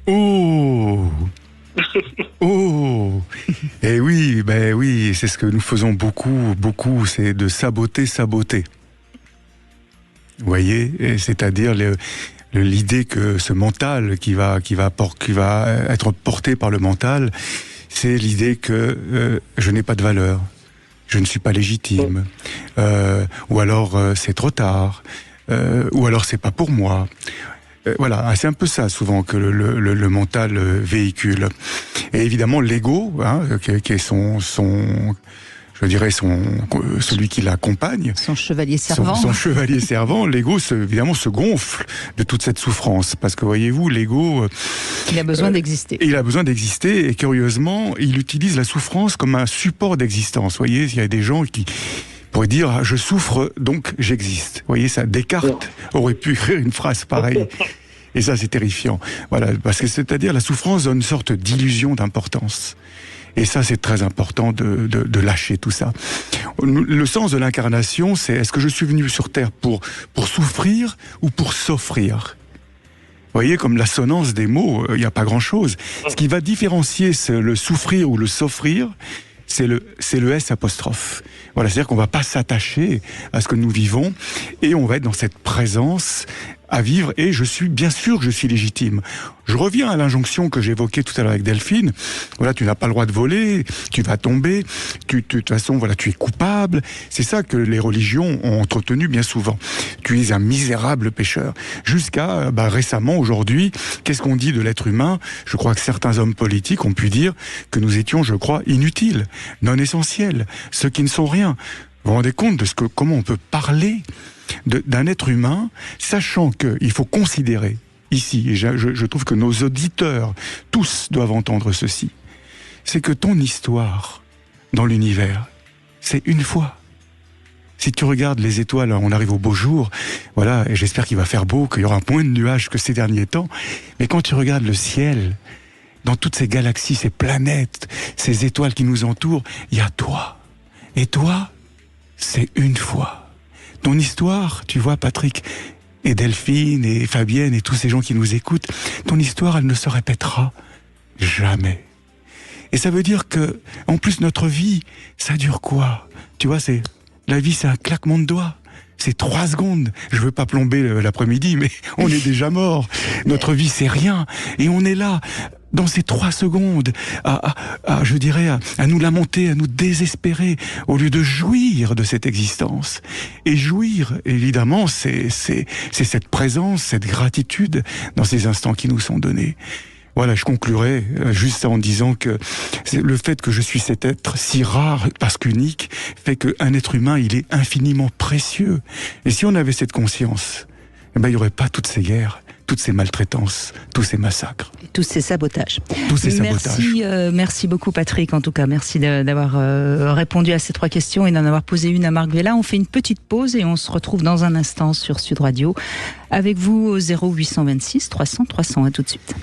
Oh Et oui, c'est ce que nous faisons beaucoup, c'est de saboter. Vous voyez, c'est-à-dire l'idée que ce mental qui va être porté par le mental, c'est l'idée que je n'ai pas de valeur, je ne suis pas légitime, ou alors c'est trop tard, ou alors c'est pas pour moi. Voilà, c'est un peu ça souvent que le mental véhicule. Et évidemment l'ego, qui est celui qui l'accompagne. Son chevalier servant. Son chevalier servant, l'ego, évidemment, se gonfle de toute cette souffrance. Parce que, voyez-vous, l'ego... il a besoin d'exister. Il a besoin d'exister, et curieusement, il utilise la souffrance comme un support d'existence. Vous voyez, il y a des gens qui pourraient dire « je souffre, donc j'existe ». Vous voyez, ça, Descartes aurait pu écrire une phrase pareille. Et ça, c'est terrifiant. Voilà, parce que c'est-à-dire, la souffrance donne une sorte d'illusion d'importance. Et ça, c'est très important de lâcher tout ça. Le sens de l'incarnation, c'est est-ce que je suis venu sur Terre pour souffrir ou pour s'offrir ? Vous voyez, comme l'assonance des mots, il n'y a pas grand-chose. Ce qui va différencier le souffrir ou le s'offrir, c'est le S apostrophe. Voilà, c'est-à-dire qu'on ne va pas s'attacher à ce que nous vivons, et on va être dans cette présence à vivre, et bien sûr que je suis légitime. Je reviens à l'injonction que j'évoquais tout à l'heure avec Delphine. Voilà, tu n'as pas le droit de voler, tu vas tomber, de toute façon, voilà, tu es coupable. C'est ça que les religions ont entretenu bien souvent. Tu es un misérable pécheur. Jusqu'à, récemment, aujourd'hui, qu'est-ce qu'on dit de l'être humain ? Je crois que certains hommes politiques ont pu dire que nous étions, je crois, inutiles, non essentiels, ceux qui ne sont rien. Vous vous rendez compte de comment on peut parler d'un être humain, sachant qu'il faut considérer ici, et je trouve que nos auditeurs, tous doivent entendre ceci, c'est que ton histoire dans l'univers, c'est une fois. Si tu regardes les étoiles, on arrive au beau jour, voilà, et j'espère qu'il va faire beau, qu'il y aura moins de nuages que ces derniers temps, mais quand tu regardes le ciel, dans toutes ces galaxies, ces planètes, ces étoiles qui nous entourent, il y a toi. Et toi, c'est une fois. Ton histoire, tu vois, Patrick, et Delphine, et Fabienne, et tous ces gens qui nous écoutent, ton histoire, elle ne se répétera jamais. Et ça veut dire que, en plus, notre vie, ça dure quoi? Tu vois, la vie, c'est un claquement de doigts. C'est 3 secondes. Je veux pas plomber l'après-midi, mais on est déjà mort. Notre vie, c'est rien. Et on est là, dans ces 3 secondes, je dirais, à nous lamenter, à nous désespérer, au lieu de jouir de cette existence. Et jouir, évidemment, c'est cette présence, cette gratitude dans ces instants qui nous sont donnés. Voilà, je conclurai juste en disant que le fait que je suis cet être si rare, parce qu'unique, fait qu'un être humain, il est infiniment précieux. Et si on avait cette conscience, il n'y aurait pas toutes ces guerres, toutes ces maltraitances, tous ces massacres. Tous ces sabotages. Tous ces sabotages. Merci beaucoup Patrick, en tout cas. Merci d'avoir répondu à ces 3 questions et d'en avoir posé une à Marc Vella. On fait une petite pause et on se retrouve dans un instant sur Sud Radio. Avec vous au 0826 300 300. À tout de suite.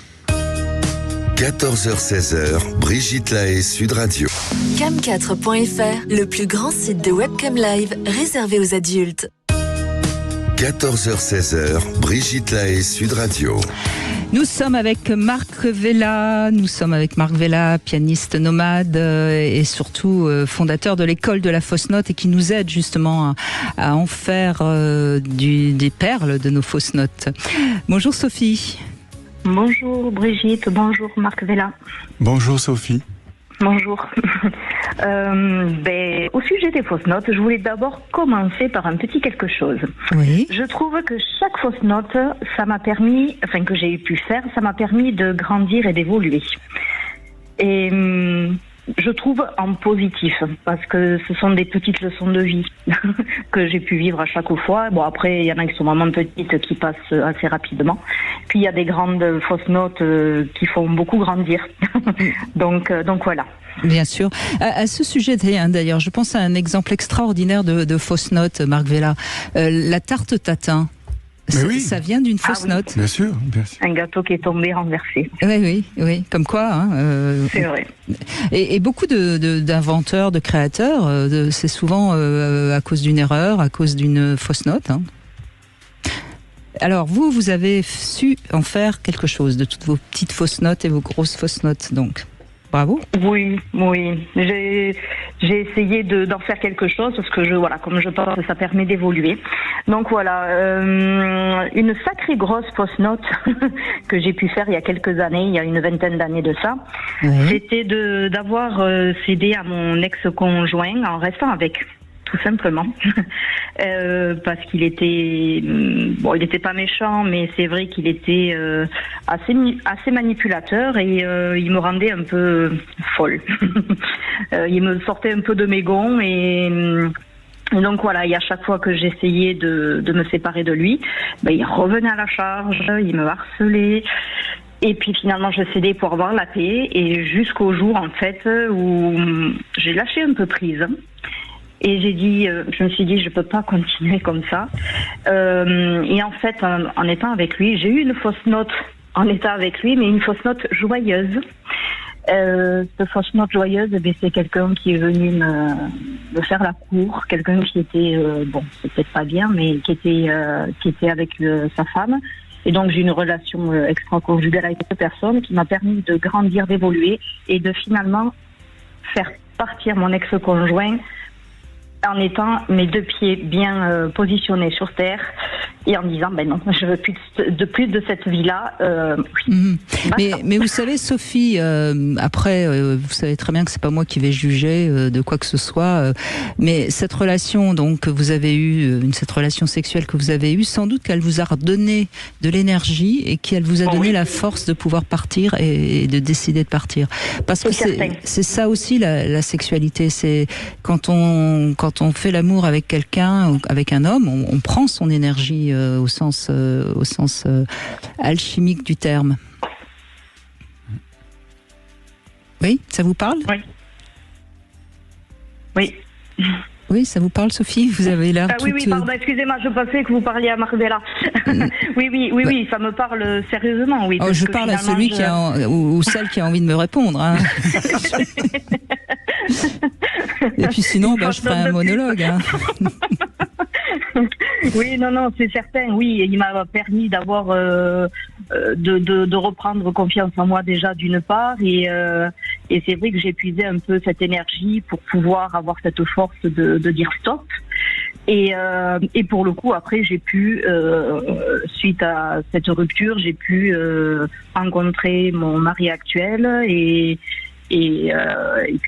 14h-16h, Brigitte Lahaie, Sud Radio. Cam4.fr, le plus grand site de webcam live réservé aux adultes. 14h-16h, Brigitte Lahaie, Sud Radio. Nous sommes avec Marc Vella, pianiste nomade et surtout fondateur de l'école de la fausse note et qui nous aide justement à en faire des perles de nos fausses notes. Bonjour Sophie. Bonjour Brigitte, bonjour Marc Vella. Bonjour Sophie. Bonjour. Au sujet des fausses notes, je voulais d'abord commencer par un petit quelque chose. Oui. Je trouve que chaque fausse note, que j'ai pu faire, ça m'a permis de grandir et d'évoluer. Et je trouve en positif, parce que ce sont des petites leçons de vie que j'ai pu vivre à chaque fois. Bon, après, il y en a qui sont vraiment petites, qui passent assez rapidement. Puis il y a des grandes fausses notes qui font beaucoup grandir. donc voilà. Bien sûr. À ce sujet, d'ailleurs, je pense à un exemple extraordinaire de fausse note, Marc Vella. La tarte tatin. Oui. Ça vient d'une fausse note. Bien sûr, bien sûr. Un gâteau qui est tombé renversé. Oui. Comme quoi. C'est vrai. Et beaucoup d'inventeurs, de créateurs, c'est souvent à cause d'une erreur, à cause d'une fausse note. Alors, vous avez su en faire quelque chose de toutes vos petites fausses notes et vos grosses fausses notes, donc. Bravo. Oui. J'ai essayé d'en faire quelque chose parce que comme je pense que ça permet d'évoluer. Donc voilà, une sacrée grosse fausse note que j'ai pu faire il y a quelques années, il y a une 20aine d'années de ça. Oui. C'était d'avoir cédé à mon ex-conjoint en restant avec. Tout simplement, parce qu'il était, il n'était pas méchant, mais c'est vrai qu'il était assez manipulateur et il me rendait un peu folle. Il me sortait un peu de mes gonds et donc voilà, et à chaque fois que j'essayais de me séparer de lui, il revenait à la charge, il me harcelait. Et puis finalement, je cédais pour avoir la paix et jusqu'au jour en fait où j'ai lâché un peu prise. Et je me suis dit, je peux pas continuer comme ça. Et en fait, en étant avec lui, j'ai eu une fausse note en étant avec lui, mais une fausse note joyeuse. Cette fausse note joyeuse, c'est quelqu'un qui est venu me faire la cour, quelqu'un qui était, c'est peut-être pas bien, mais qui était avec sa femme. Et donc, j'ai une relation extra-conjugale avec cette personne qui m'a permis de grandir, d'évoluer et de finalement faire partir mon ex-conjoint en étant mes 2 pieds bien positionnés sur terre et en disant non, je veux plus de cette vie-là. Mais vous savez, Sophie, après, vous savez très bien que c'est pas moi qui vais juger de quoi que ce soit, mais cette relation donc que vous avez eue, cette relation sexuelle que vous avez eue, sans doute qu'elle vous a redonné de l'énergie et qu'elle vous a donné la force de pouvoir partir et de décider de partir. Parce que c'est ça aussi la sexualité, c'est quand on fait l'amour avec quelqu'un, avec un homme, on prend son énergie au sens alchimique du terme. Oui, ça vous parle ? Oui. Oui, ça vous parle, Sophie ? Vous avez l'air Oui, pardon, excusez-moi, je pensais que vous parliez à Marc Vella. Oui, ça me parle sérieusement, oui. Je parle à celui ou celle qui a envie de me répondre. Hein. Et puis sinon, je ferai un monologue. Hein. Oui, non, c'est certain. Oui, il m'a permis d'avoir de reprendre confiance en moi déjà d'une part, et c'est vrai que j'ai épuisé un peu cette énergie pour pouvoir avoir cette force de dire stop. Et pour le coup, après, j'ai pu, suite à cette rupture, j'ai pu rencontrer mon mari actuel et puis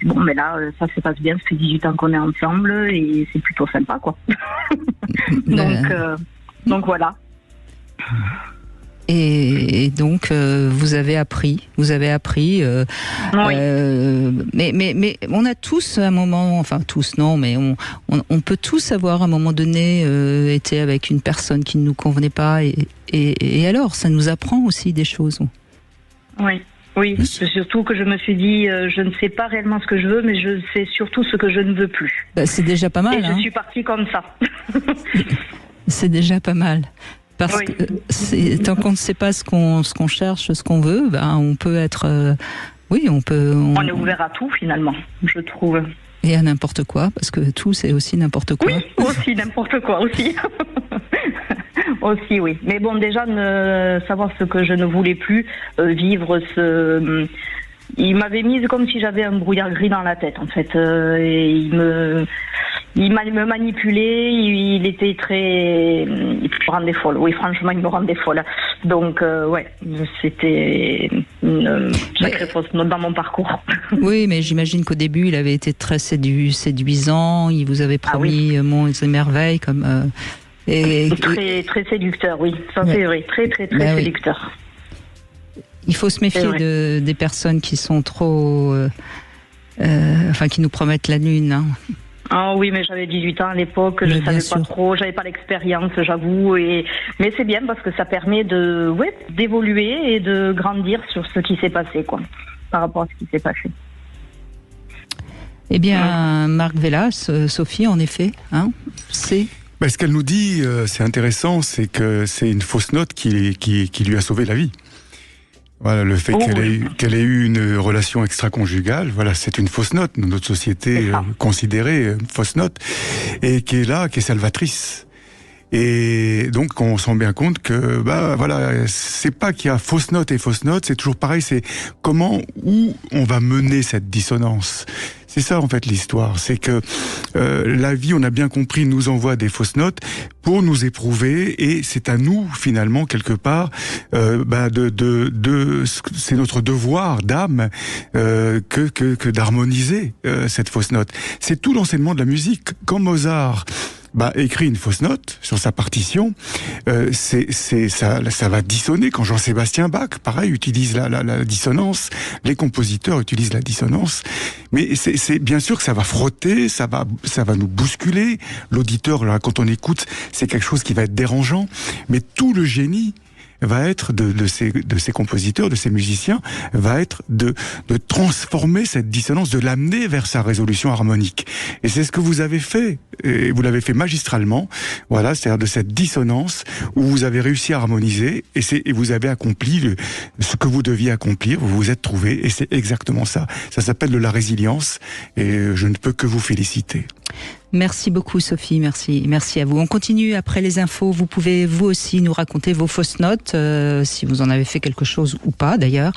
bon, mais là, ça se passe bien. Ça fait 18 ans qu'on est ensemble et c'est plutôt sympa, quoi. Donc voilà. Et donc vous avez appris. Oui. Mais on a tous un moment, enfin tous non, mais on peut tous avoir à un moment donné été avec une personne qui ne nous convenait pas et alors ça nous apprend aussi des choses. Oui, c'est surtout que je me suis dit, je ne sais pas réellement ce que je veux, mais je sais surtout ce que je ne veux plus. C'est déjà pas mal. Et je suis partie comme ça. C'est déjà pas mal. Parce que tant qu'on ne sait pas ce qu'on cherche, ce qu'on veut, on peut être... On est ouvert à tout, finalement, je trouve. Et à n'importe quoi, parce que tout, c'est aussi n'importe quoi. Oui, aussi, n'importe quoi, aussi. Aussi, oui. Mais bon, déjà, savoir ce que je ne voulais plus, vivre ce... Il m'avait mise comme si j'avais un brouillard gris dans la tête, en fait. Et il me manipulait, il était très... Il me rendait folle. Oui, franchement, il me rendait folle. Donc, c'était une sacrée fausse note dans mon parcours. Oui, mais j'imagine qu'au début, il avait été très séduisant, il vous avait promis monts et merveilles, comme... Très, très séducteur, oui. Ça, c'est vrai. Très, très, très séducteur. Il faut se méfier des personnes qui sont trop... qui nous promettent la lune. Hein. Ah oui, mais j'avais 18 ans à l'époque, je ne savais pas trop, j'avais pas l'expérience, j'avoue. Mais c'est bien parce que ça permet d'évoluer et de grandir sur ce qui s'est passé, quoi, par rapport à ce qui s'est passé. Eh bien, Marc Vellas, Sophie, en effet, c'est... Ce qu'elle nous dit, c'est intéressant, c'est que c'est une fausse note qui lui a sauvé la vie. Voilà, le fait qu'elle ait eu une relation extra-conjugale, voilà, c'est une fausse note. Dans notre société considérée une fausse note, et qui est salvatrice. Et donc on se rend bien compte que c'est pas qu'il y a fausse note et fausse note, c'est toujours pareil, c'est où on va mener cette dissonance. C'est ça en fait l'histoire, c'est que la vie, on a bien compris, nous envoie des fausses notes pour nous éprouver, et c'est à nous finalement quelque part c'est notre devoir d'âme que d'harmoniser cette fausse note. C'est tout l'enseignement de la musique. Quand Mozart écrit une fausse note sur sa partition, ça va dissonner. Quand Jean-Sébastien Bach, pareil, utilise la dissonance, les compositeurs utilisent la dissonance, mais c'est bien sûr que ça va frotter, ça va nous bousculer. L'auditeur, là, quand on écoute, c'est quelque chose qui va être dérangeant, mais tout le génie va être de ces compositeurs, de ces musiciens, va être de transformer cette dissonance, de l'amener vers sa résolution harmonique. Et c'est ce que vous avez fait, et vous l'avez fait magistralement, voilà, c'est-à-dire de cette dissonance où vous avez réussi à harmoniser, et vous avez accompli ce que vous deviez accomplir, vous vous êtes trouvé, et c'est exactement ça. Ça s'appelle de la résilience, et je ne peux que vous féliciter. Merci beaucoup Sophie, merci à vous. On continue après les infos. Vous pouvez vous aussi nous raconter vos fausses notes, si vous en avez fait quelque chose ou pas d'ailleurs.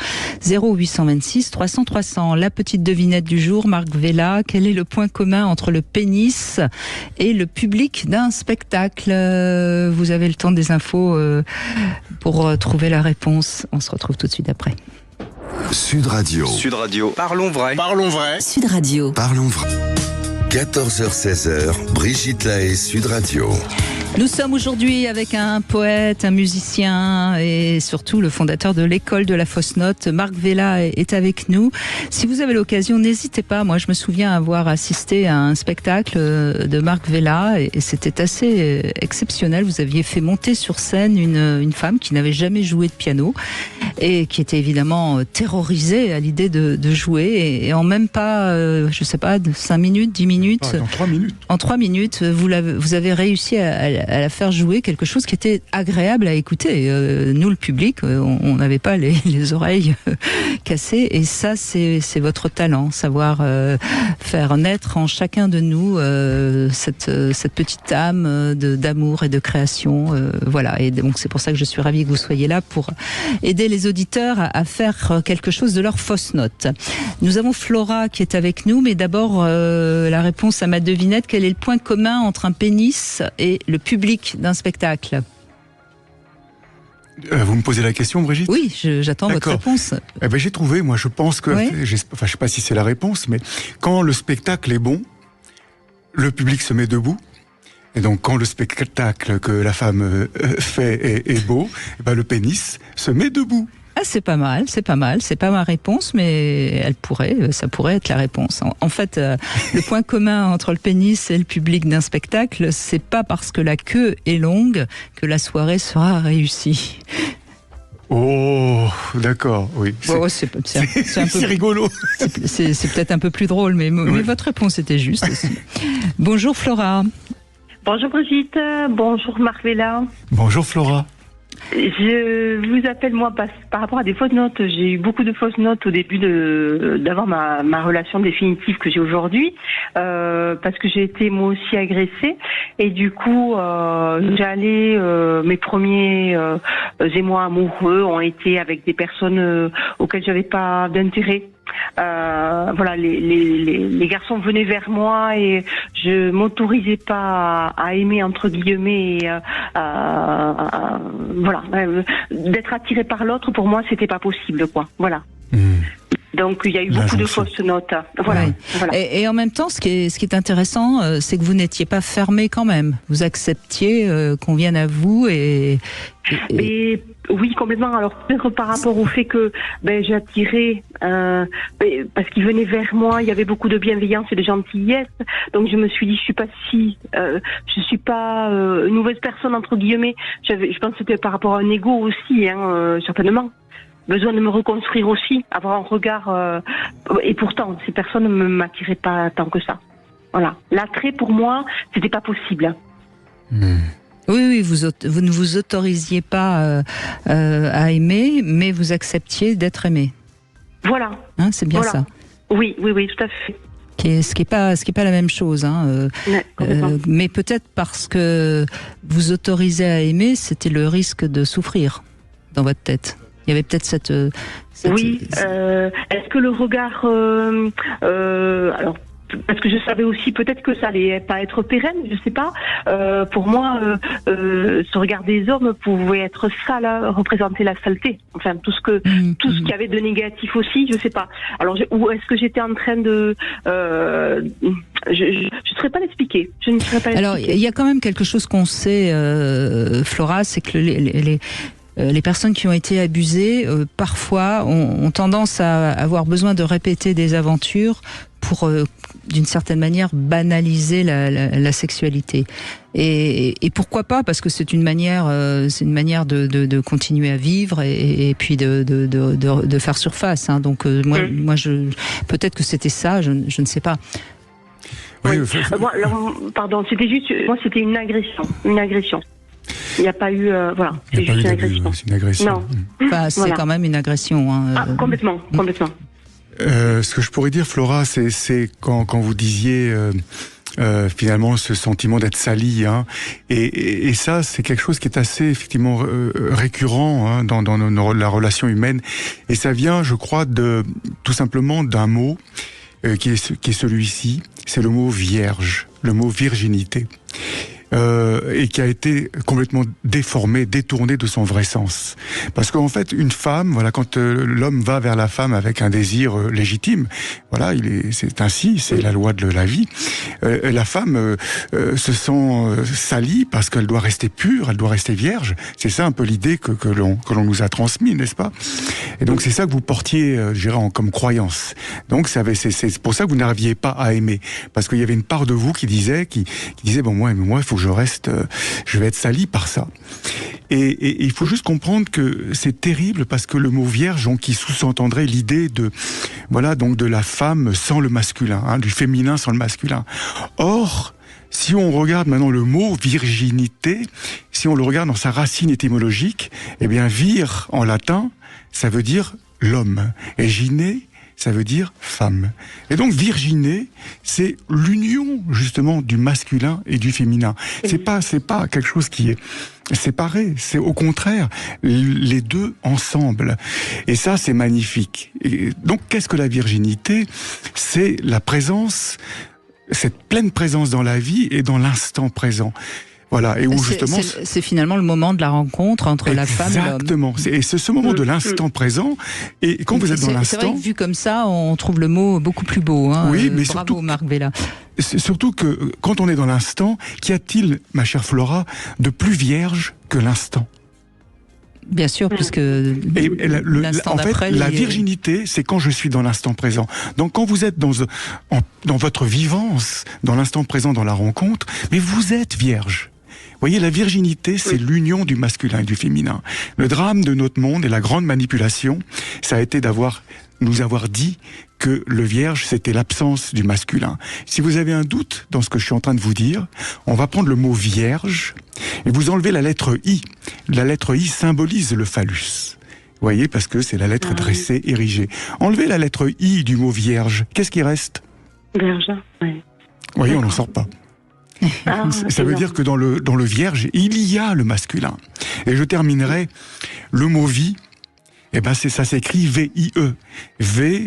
0826 300 300. La petite devinette du jour, Marc Vellas. Quel est le point commun entre le pénis et le public d'un spectacle? Vous avez le temps des infos pour trouver la réponse. On se retrouve tout de suite après. Sud Radio. Sud Radio. Parlons vrai. Sud Radio. Parlons vrai. 14h-16h, Brigitte Lahaie, Sud Radio. Nous sommes aujourd'hui avec un poète, un musicien et surtout le fondateur de l'école de la fausse note. Marc Vellas est avec nous. Si vous avez l'occasion, n'hésitez pas. Moi, je me souviens avoir assisté à un spectacle de Marc Vellas et c'était assez exceptionnel. Vous aviez fait monter sur scène une femme qui n'avait jamais joué de piano et qui était évidemment terrorisée à l'idée de jouer. Et en même pas, 5 minutes, 10 minutes. En 3 minutes. En 3 minutes, vous avez réussi à à la faire jouer quelque chose qui était agréable à écouter. Nous, le public, on n'avait pas les oreilles cassées, et ça, c'est votre talent, savoir faire naître en chacun de nous cette petite âme d'amour et de création. Voilà, et donc c'est pour ça que je suis ravie que vous soyez là pour aider les auditeurs à faire quelque chose de leurs fausses notes. Nous avons Flora qui est avec nous, mais d'abord la réponse à ma devinette: quel est le point commun entre un pénis et le public d'un spectacle? Vous me posez la question, Brigitte? Oui, j'attends votre réponse. Eh ben, j'ai trouvé, moi je pense que, oui. je sais pas si c'est la réponse, mais quand le spectacle est bon, le public se met debout. Et donc quand le spectacle que la femme fait est beau, eh ben, le pénis se met debout. Ah, c'est pas mal, c'est pas mal. C'est pas ma réponse, mais ça pourrait être la réponse. En fait, le point commun entre le pénis et le public d'un spectacle, c'est pas parce que la queue est longue que la soirée sera réussie. Oh, d'accord, oui. C'est rigolo. C'est peut-être un peu plus drôle, mais votre réponse était juste aussi. Bonjour Flora. Bonjour Brigitte, bonjour Marvella. Bonjour Flora. Je vous appelle moi par rapport à des fausses notes. J'ai eu beaucoup de fausses notes au début d'avoir ma relation définitive que j'ai aujourd'hui, parce que j'ai été moi aussi agressée, et du coup j'allais mes premiers émois amoureux ont été avec des personnes auxquelles j'avais pas d'intérêt. Voilà, les garçons venaient vers moi et je m'autorisais pas à aimer, entre guillemets, voilà, d'être attirée par l'autre, pour moi c'était pas possible, quoi. Voilà. Donc il y a eu beaucoup de fausses notes. Voilà. Oui. Voilà. Et en même temps, ce qui est intéressant, c'est que vous n'étiez pas fermé quand même. Vous acceptiez qu'on vienne à vous et... Oui, complètement. Alors peut-être par rapport au fait que j'attirais, parce qu'ils venaient vers moi, il y avait beaucoup de bienveillance et de gentillesse. Donc je me suis dit, je suis pas une mauvaise personne, entre guillemets. Je pense que c'était par rapport à un ego aussi, certainement. Besoin de me reconstruire aussi, avoir un regard. Et pourtant, ces personnes ne m'attiraient pas tant que ça. Voilà. L'attrait pour moi, c'était pas possible. Oui, vous ne vous autorisiez pas à aimer, mais vous acceptiez d'être aimé. Voilà. Hein, c'est bien ça. Oui, tout à fait. Ce qui est pas la même chose. Mais peut-être parce que vous autorisez à aimer, c'était le risque de souffrir dans votre tête. Il y avait peut-être cette... Oui. Est-ce que le regard... alors, parce que je savais aussi peut-être que ça allait pas être pérenne, je sais pas. Pour moi, ce regard des hommes pouvait être sale, représenter la saleté. Enfin, tout ce qu'il y avait de négatif aussi, je sais pas. Alors, ou est-ce que j'étais en train de... je ne saurais pas l'expliquer. Alors, il y a quand même quelque chose qu'on sait, Flora, c'est que les personnes qui ont été abusées, parfois, ont tendance à avoir besoin de répéter des aventures pour, d'une certaine manière, banaliser la sexualité. Et pourquoi pas? Parce que c'est une manière de continuer à vivre et puis de faire surface. Hein. Donc moi, peut-être que c'était ça. Je ne sais pas. Oui. Pardon, c'était juste. Moi, c'était une agression. Il n'y a pas eu, voilà, c'est juste une agression. Non. Enfin, c'est quand même une agression. Hein. Complètement. Ce que je pourrais dire, Flora, c'est quand vous disiez finalement ce sentiment d'être sali, hein, et ça, c'est quelque chose qui est assez effectivement récurrent, hein, dans la relation humaine, et ça vient, je crois, tout simplement d'un mot qui est celui-ci, c'est le mot vierge, le mot virginité. Et qui a été complètement déformé, détourné de son vrai sens. Parce qu'en fait, une femme, voilà, quand l'homme va vers la femme avec un désir légitime, voilà, c'est ainsi, c'est la loi de la vie. La femme se sent salie parce qu'elle doit rester pure, elle doit rester vierge. C'est ça un peu l'idée que l'on nous a transmis, n'est-ce pas? Et donc c'est ça que vous portiez, je dirais, comme croyance. Donc c'est pour ça que vous n'arriviez pas à aimer, parce qu'il y avait une part de vous qui disait bon, moi il faut que je reste, je vais être sali par ça. Et il faut juste comprendre que c'est terrible, parce que le mot vierge, qui sous-entendrait l'idée donc de la femme sans le masculin, hein, du féminin sans le masculin. Or, Si on regarde maintenant le mot virginité, si on le regarde dans sa racine étymologique, eh bien vir en latin, ça veut dire l'homme, et giné, ça veut dire femme. Et donc virginé, c'est l'union justement du masculin et du féminin. C'est pas quelque chose qui est séparé, c'est au contraire les deux ensemble. Et ça, c'est magnifique. Et donc, qu'est-ce que la virginité ? C'est la présence, cette pleine présence dans la vie et dans l'instant présent. Voilà, et où justement c'est finalement le moment de la rencontre entre la femme et l'homme. Exactement. Et c'est ce moment de l'instant présent. Et quand vous êtes dans l'instant, c'est vrai que vu comme ça, on trouve le mot beaucoup plus beau. Hein. Oui, mais bravo, surtout, Marc Bella. Surtout que quand on est dans l'instant, qu'y a-t-il, ma chère Flora, de plus vierge que l'instant ? Bien sûr, puisque l'instant d'après, la virginité, c'est quand je suis dans l'instant présent. Donc quand vous êtes dans votre vivance, dans l'instant présent, dans la rencontre, mais vous êtes vierge. Vous voyez, la virginité, c'est l'union du masculin et du féminin. Le drame de notre monde et la grande manipulation, ça a été nous avoir dit que le vierge, c'était l'absence du masculin. Si vous avez un doute dans ce que je suis en train de vous dire, on va prendre le mot vierge et vous enlevez la lettre I. La lettre I symbolise le phallus. Vous voyez, parce que c'est la lettre dressée, érigée. Enlevez la lettre I du mot vierge. Qu'est-ce qui reste ? Vierge, oui. Vous voyez, on n'en sort pas. Ça veut dire que dans le vierge, il y a le masculin. Et je terminerai, le mot vie, eh ben ça s'écrit V-I-E. V,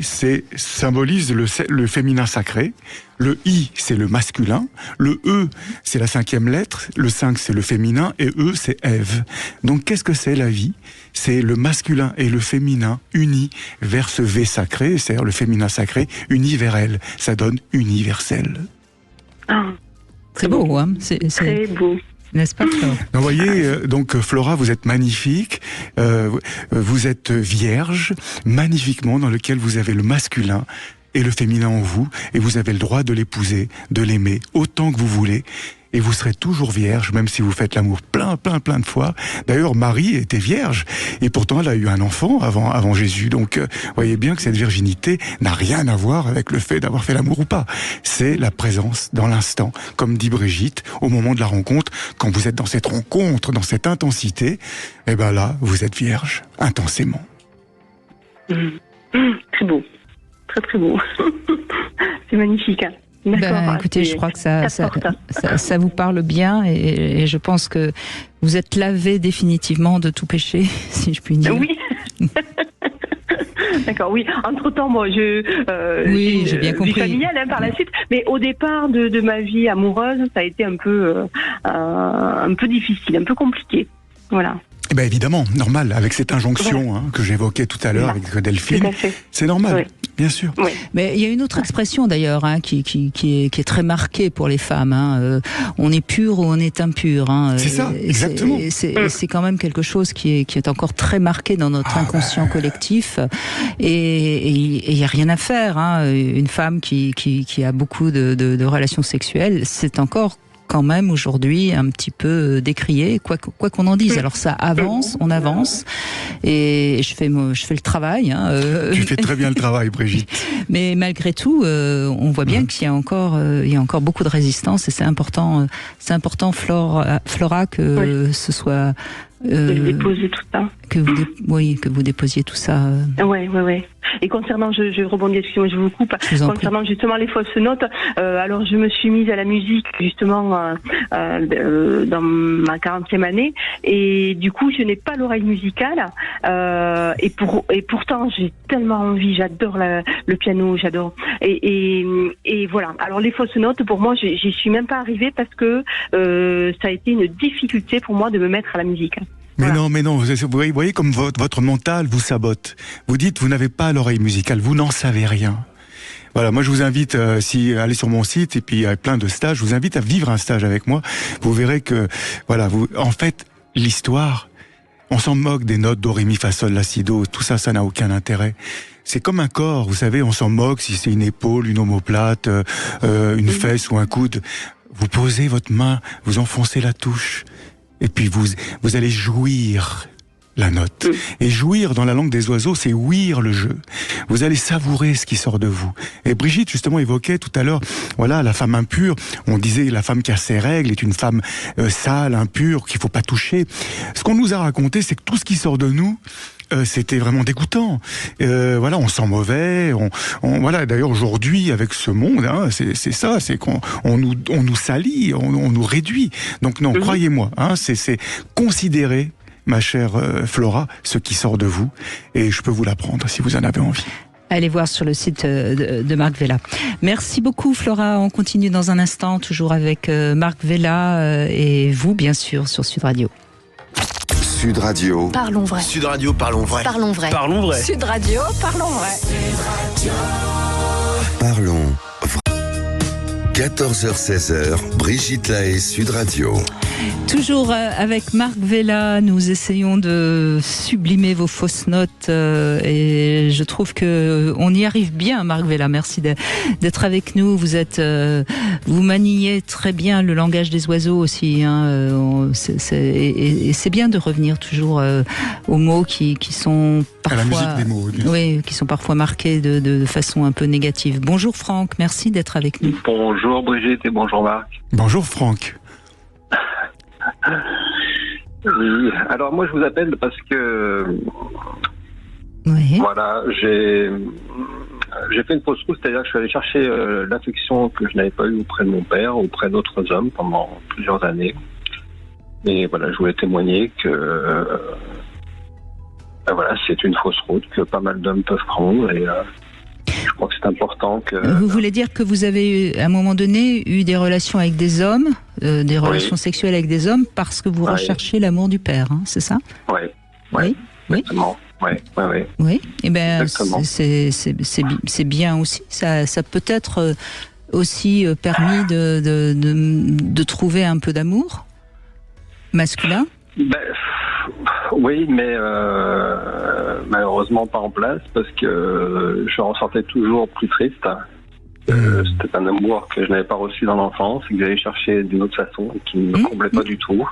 symbolise le féminin sacré. Le I, c'est le masculin. Le E, c'est la 5e lettre. Le 5, c'est le féminin. Et E, c'est Ève. Donc, qu'est-ce que c'est la vie ? C'est le masculin et le féminin unis vers ce V sacré, c'est-à-dire le féminin sacré, unis vers elle. Ça donne universel. C'est beau, hein ? C'est très beau. N'est-ce pas, Flora ? Vous voyez, donc Flora, vous êtes magnifique, vous êtes vierge, magnifiquement, dans lequel vous avez le masculin et le féminin en vous, et vous avez le droit de l'épouser, de l'aimer, autant que vous voulez, et vous serez toujours vierge, même si vous faites l'amour plein de fois. D'ailleurs, Marie était vierge, et pourtant elle a eu un enfant avant Jésus. Donc, voyez bien que cette virginité n'a rien à voir avec le fait d'avoir fait l'amour ou pas. C'est la présence dans l'instant, comme dit Brigitte, au moment de la rencontre. Quand vous êtes dans cette rencontre, dans cette intensité, eh ben là, vous êtes vierge, intensément. Très beau. Très beau. C'est magnifique, hein. Écoutez, je crois que ça vous parle bien et je pense que vous êtes lavé définitivement de tout péché, si je puis dire. Oui. D'accord, oui. Entre-temps, moi, oui, j'ai bien compris. Vie familiale, hein, par la suite. Mais au départ de ma vie amoureuse, ça a été un peu difficile, un peu compliqué. Voilà. Eh ben évidemment, normal, avec cette injonction que j'évoquais tout à l'heure avec Delphine, c'est normal, bien sûr. Oui. Mais il y a une autre expression d'ailleurs qui est très marquée pour les femmes. On est pur ou on est impur. C'est ça, exactement. C'est quand même quelque chose qui est encore très marqué dans notre inconscient collectif. Et il n'y a rien à faire. Une femme qui a beaucoup de relations sexuelles, c'est encore quand même aujourd'hui un petit peu décrié, quoi qu'on en dise. Alors ça avance, on avance, et je fais le travail. Tu fais très bien le travail, Brigitte. Mais malgré tout, on voit bien qu'il y a encore beaucoup de résistance, et c'est important, Flora, que ce soit de déposer tout ça. Que vous déposiez tout ça. Ouais. Et concernant, je rebondis, excusez-moi, je vous coupe. Concernant justement les fausses notes, alors je me suis mise à la musique justement dans ma 40e année, et du coup je n'ai pas l'oreille musicale, et pourtant j'ai tellement envie, j'adore le piano, j'adore. Et voilà. Alors les fausses notes, pour moi, j'y suis même pas arrivée parce que ça a été une difficulté pour moi de me mettre à la musique. Mais non, vous voyez comme votre mental vous sabote. Vous dites, vous n'avez pas l'oreille musicale, vous n'en savez rien. Voilà, moi je vous invite, allez sur mon site, et puis il y a plein de stages, je vous invite à vivre un stage avec moi. Vous verrez que, voilà, en fait, l'histoire, on s'en moque des notes do, ré, mi, fa, sol, la, si, do, tout ça, ça n'a aucun intérêt. C'est comme un corps, vous savez, on s'en moque si c'est une épaule, une omoplate, une fesse ou un coude. Vous posez votre main, vous enfoncez la touche. Et puis vous allez jouir la note. Et jouir dans la langue des oiseaux, c'est ouïr le jeu. Vous allez savourer ce qui sort de vous. Et Brigitte, justement, évoquait tout à l'heure, voilà, la femme impure. On disait la femme qui a ses règles est une femme sale, impure, qu'il faut pas toucher. Ce qu'on nous a raconté, c'est que tout ce qui sort de nous, c'était vraiment dégoûtant. Voilà, on sent mauvais. Voilà. D'ailleurs, aujourd'hui, avec ce monde, hein, c'est ça, c'est qu'on nous salit, on nous réduit. Donc non, croyez-moi, hein, c'est considérer, ma chère Flora, ce qui sort de vous, et je peux vous l'apprendre si vous en avez envie. Allez voir sur le site de Marc Vella. Merci beaucoup Flora, on continue dans un instant, toujours avec Marc Vella et vous bien sûr sur Sud Radio. Sud Radio. Parlons vrai. Sud Radio, parlons vrai. Parlons vrai. Parlons vrai. Sud Radio, parlons vrai. Parlons vrai. 14h-16h, Brigitte Lahaie, Sud Radio. Toujours avec Marc Vella, nous essayons de sublimer vos fausses notes et je trouve que on y arrive bien, Marc Vella. Merci d'être avec nous. Vous maniez très bien le langage des oiseaux aussi, hein. Et c'est bien de revenir toujours aux mots qui sont parfois, à la musique des mots, bien sûr. Oui, qui sont parfois marqués de façon un peu négative. Bonjour Franck, merci d'être avec nous. Bonjour Brigitte et bonjour Marc. Bonjour Franck. Oui, alors moi je vous appelle parce que Oui. voilà, j'ai fait une fausse route, c'est-à-dire que je suis allé chercher l'affection que je n'avais pas eue auprès de mon père, auprès d'autres hommes pendant plusieurs années. Et voilà, je voulais témoigner que voilà, c'est une fausse route que pas mal d'hommes peuvent prendre et je crois que c'est important que... Vous voulez dire que vous avez, à un moment donné, eu des relations avec des hommes, des relations sexuelles avec des hommes, parce que vous recherchez l'amour du père, hein, c'est ça ? Oui. Oui. Exactement. Oui. Oui. Eh bien, c'est bien aussi. Ça peut être aussi permis de trouver un peu d'amour masculin. Oui, mais malheureusement pas en place parce que je ressortais toujours plus triste. C'était un amour que je n'avais pas reçu dans l'enfance et que j'allais chercher d'une autre façon et qui ne me comblait pas du tout.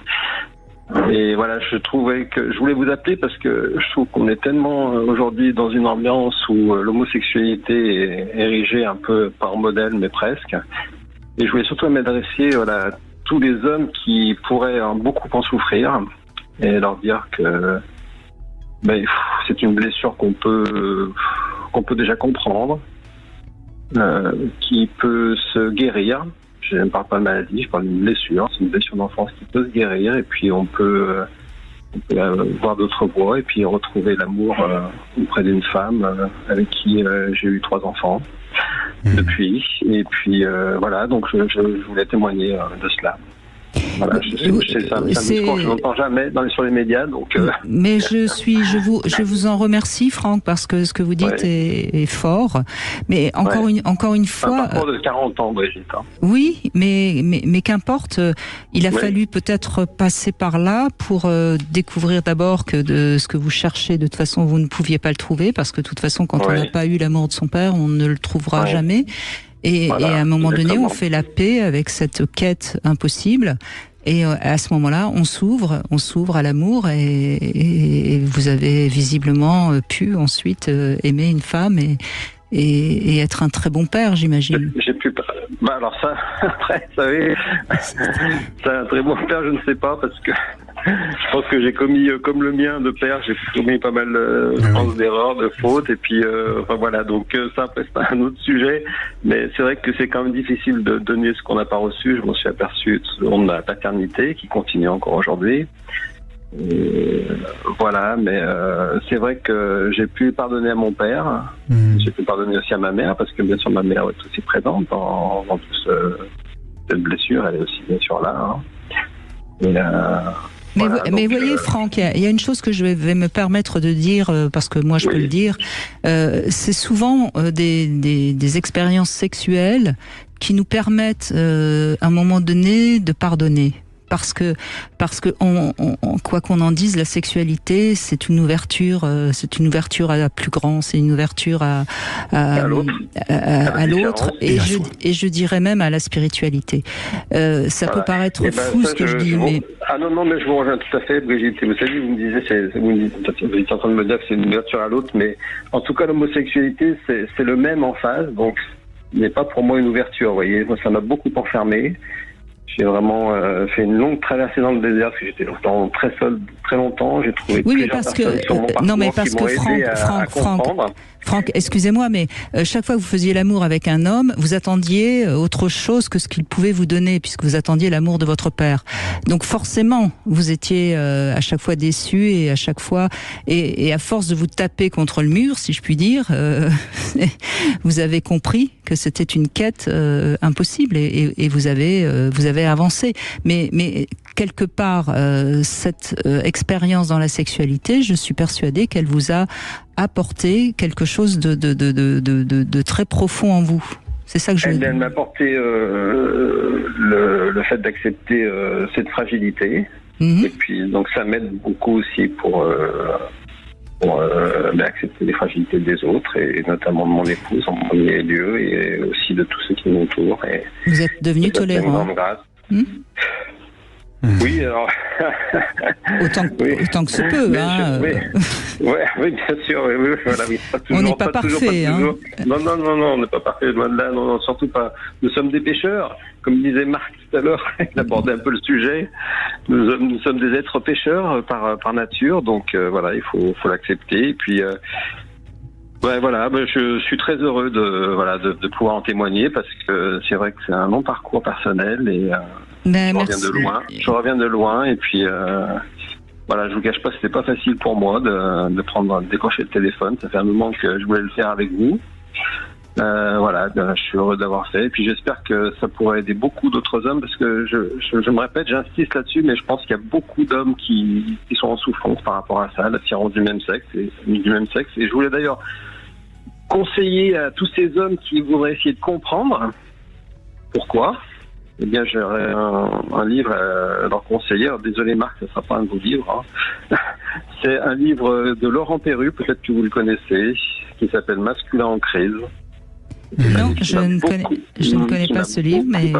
Et voilà, je trouvais que je voulais vous appeler parce que je trouve qu'on est tellement aujourd'hui dans une ambiance où l'homosexualité est érigée un peu par modèle, mais presque. Et je voulais surtout m'adresser à tous les hommes qui pourraient beaucoup en souffrir et leur dire que c'est une blessure qu'on peut déjà comprendre, qui peut se guérir. Je ne parle pas de maladie, je parle d'une blessure. C'est une blessure d'enfance qui peut se guérir et puis on peut voir d'autres voies et puis retrouver l'amour auprès d'une femme avec qui j'ai eu 3 enfants depuis. Et puis voilà, donc je voulais témoigner de cela. Voilà, c'est un discours que je n'entends jamais sur les médias. Donc, Mais je vous en remercie, Franck, parce que ce que vous dites est fort. Mais encore une fois. Un parcours de 40 ans, Brigitte. Hein. Oui, mais qu'importe. Il a fallu peut-être passer par là pour découvrir d'abord que de ce que vous cherchez, de toute façon, vous ne pouviez pas le trouver, parce que de toute façon, quand on n'a pas eu l'amour de son père, on ne le trouvera jamais. Et à un moment donné, on fait la paix avec cette quête impossible. Et à ce moment-là, on s'ouvre à l'amour et vous avez visiblement pu ensuite aimer une femme et être un très bon père, j'imagine. J'ai pu. Alors ça, après, vous savez, c'est un très bon père, je ne sais pas, parce que je pense que j'ai commis, comme le mien de père, j'ai commis pas mal d'erreurs, de fautes, et puis voilà, donc ça après c'est un autre sujet, mais c'est vrai que c'est quand même difficile de donner ce qu'on n'a pas reçu. Je m'en suis aperçu tout au long de la paternité, qui continue encore aujourd'hui. Et voilà, mais c'est vrai que j'ai pu pardonner à mon père, j'ai pu pardonner aussi à ma mère, parce que bien sûr ma mère est aussi présente dans toute cette blessure, elle est aussi bien sûr là. Hein. Et, mais voyez Franck, il y a une chose que je vais me permettre de dire, parce que moi je peux le dire, c'est souvent des expériences sexuelles qui nous permettent à un moment donné de pardonner. parce que quoi qu'on en dise, la sexualité, c'est une ouverture à la plus grand, c'est une ouverture à l'autre, et je dirais même à la spiritualité. Ça peut paraître fou ce que je dis, mais ah non, mais je vous rejoins tout à fait, Brigitte. Vous savez, vous êtes en train de me dire que c'est une ouverture à l'autre, mais en tout cas, l'homosexualité, c'est le même en phase, donc ce n'est pas pour moi une ouverture. Vous voyez, moi, ça m'a beaucoup enfermé. J'ai vraiment fait une longue traversée dans le désert, parce que j'étais longtemps très seul, très longtemps. J'ai trouvé plusieurs personnes sur mon parcours Franck, excusez-moi, mais chaque fois que vous faisiez l'amour avec un homme, vous attendiez autre chose que ce qu'il pouvait vous donner, puisque vous attendiez l'amour de votre père. Donc forcément, vous étiez à chaque fois déçu, et à chaque fois, et à force de vous taper contre le mur, si je puis dire, vous avez compris que c'était une quête impossible, et vous avez avancé. Mais quelque part, cette expérience dans la sexualité, je suis persuadée qu'elle vous a apporté quelque chose de très profond en vous. C'est ça que je... Elle m'a apporté le fait d'accepter cette fragilité. Et puis, donc, ça m'aide beaucoup aussi pour accepter les fragilités des autres, et notamment de mon épouse en premier lieu, et aussi de tous ceux qui m'entourent. Vous êtes devenu tolérant. Oui, alors... autant que se peut, hein. Oui, bien sûr, oui, voilà, oui. On n'est pas parfait, hein. Non, on n'est pas parfait, loin de là, non, surtout pas. Nous sommes des pêcheurs, comme disait Marc tout à l'heure, il abordait un peu le sujet. Nous sommes des êtres pêcheurs par nature, donc voilà, il faut l'accepter, et puis... je suis très heureux de pouvoir en témoigner, parce que c'est vrai que c'est un long parcours personnel, et je reviens de loin, et puis je vous cache pas, c'était pas facile pour moi de décrocher le téléphone. Ça fait un moment que je voulais le faire avec vous. Je suis heureux d'avoir fait, et puis j'espère que ça pourrait aider beaucoup d'autres hommes, parce que je me répète, j'insiste là-dessus, mais je pense qu'il y a beaucoup d'hommes qui sont en souffrance par rapport à ça, l'attirance du même sexe, et je voulais d'ailleurs conseiller à tous ces hommes qui voudraient essayer de comprendre pourquoi. Eh bien, j'aurais un livre à leur conseiller. Alors, désolé Marc, ce ne sera pas un de vos livres. Hein. C'est un livre de Laurent Perru, peut-être que vous le connaissez, qui s'appelle Masculin en crise. Non, je ne connais pas ce livre, mais...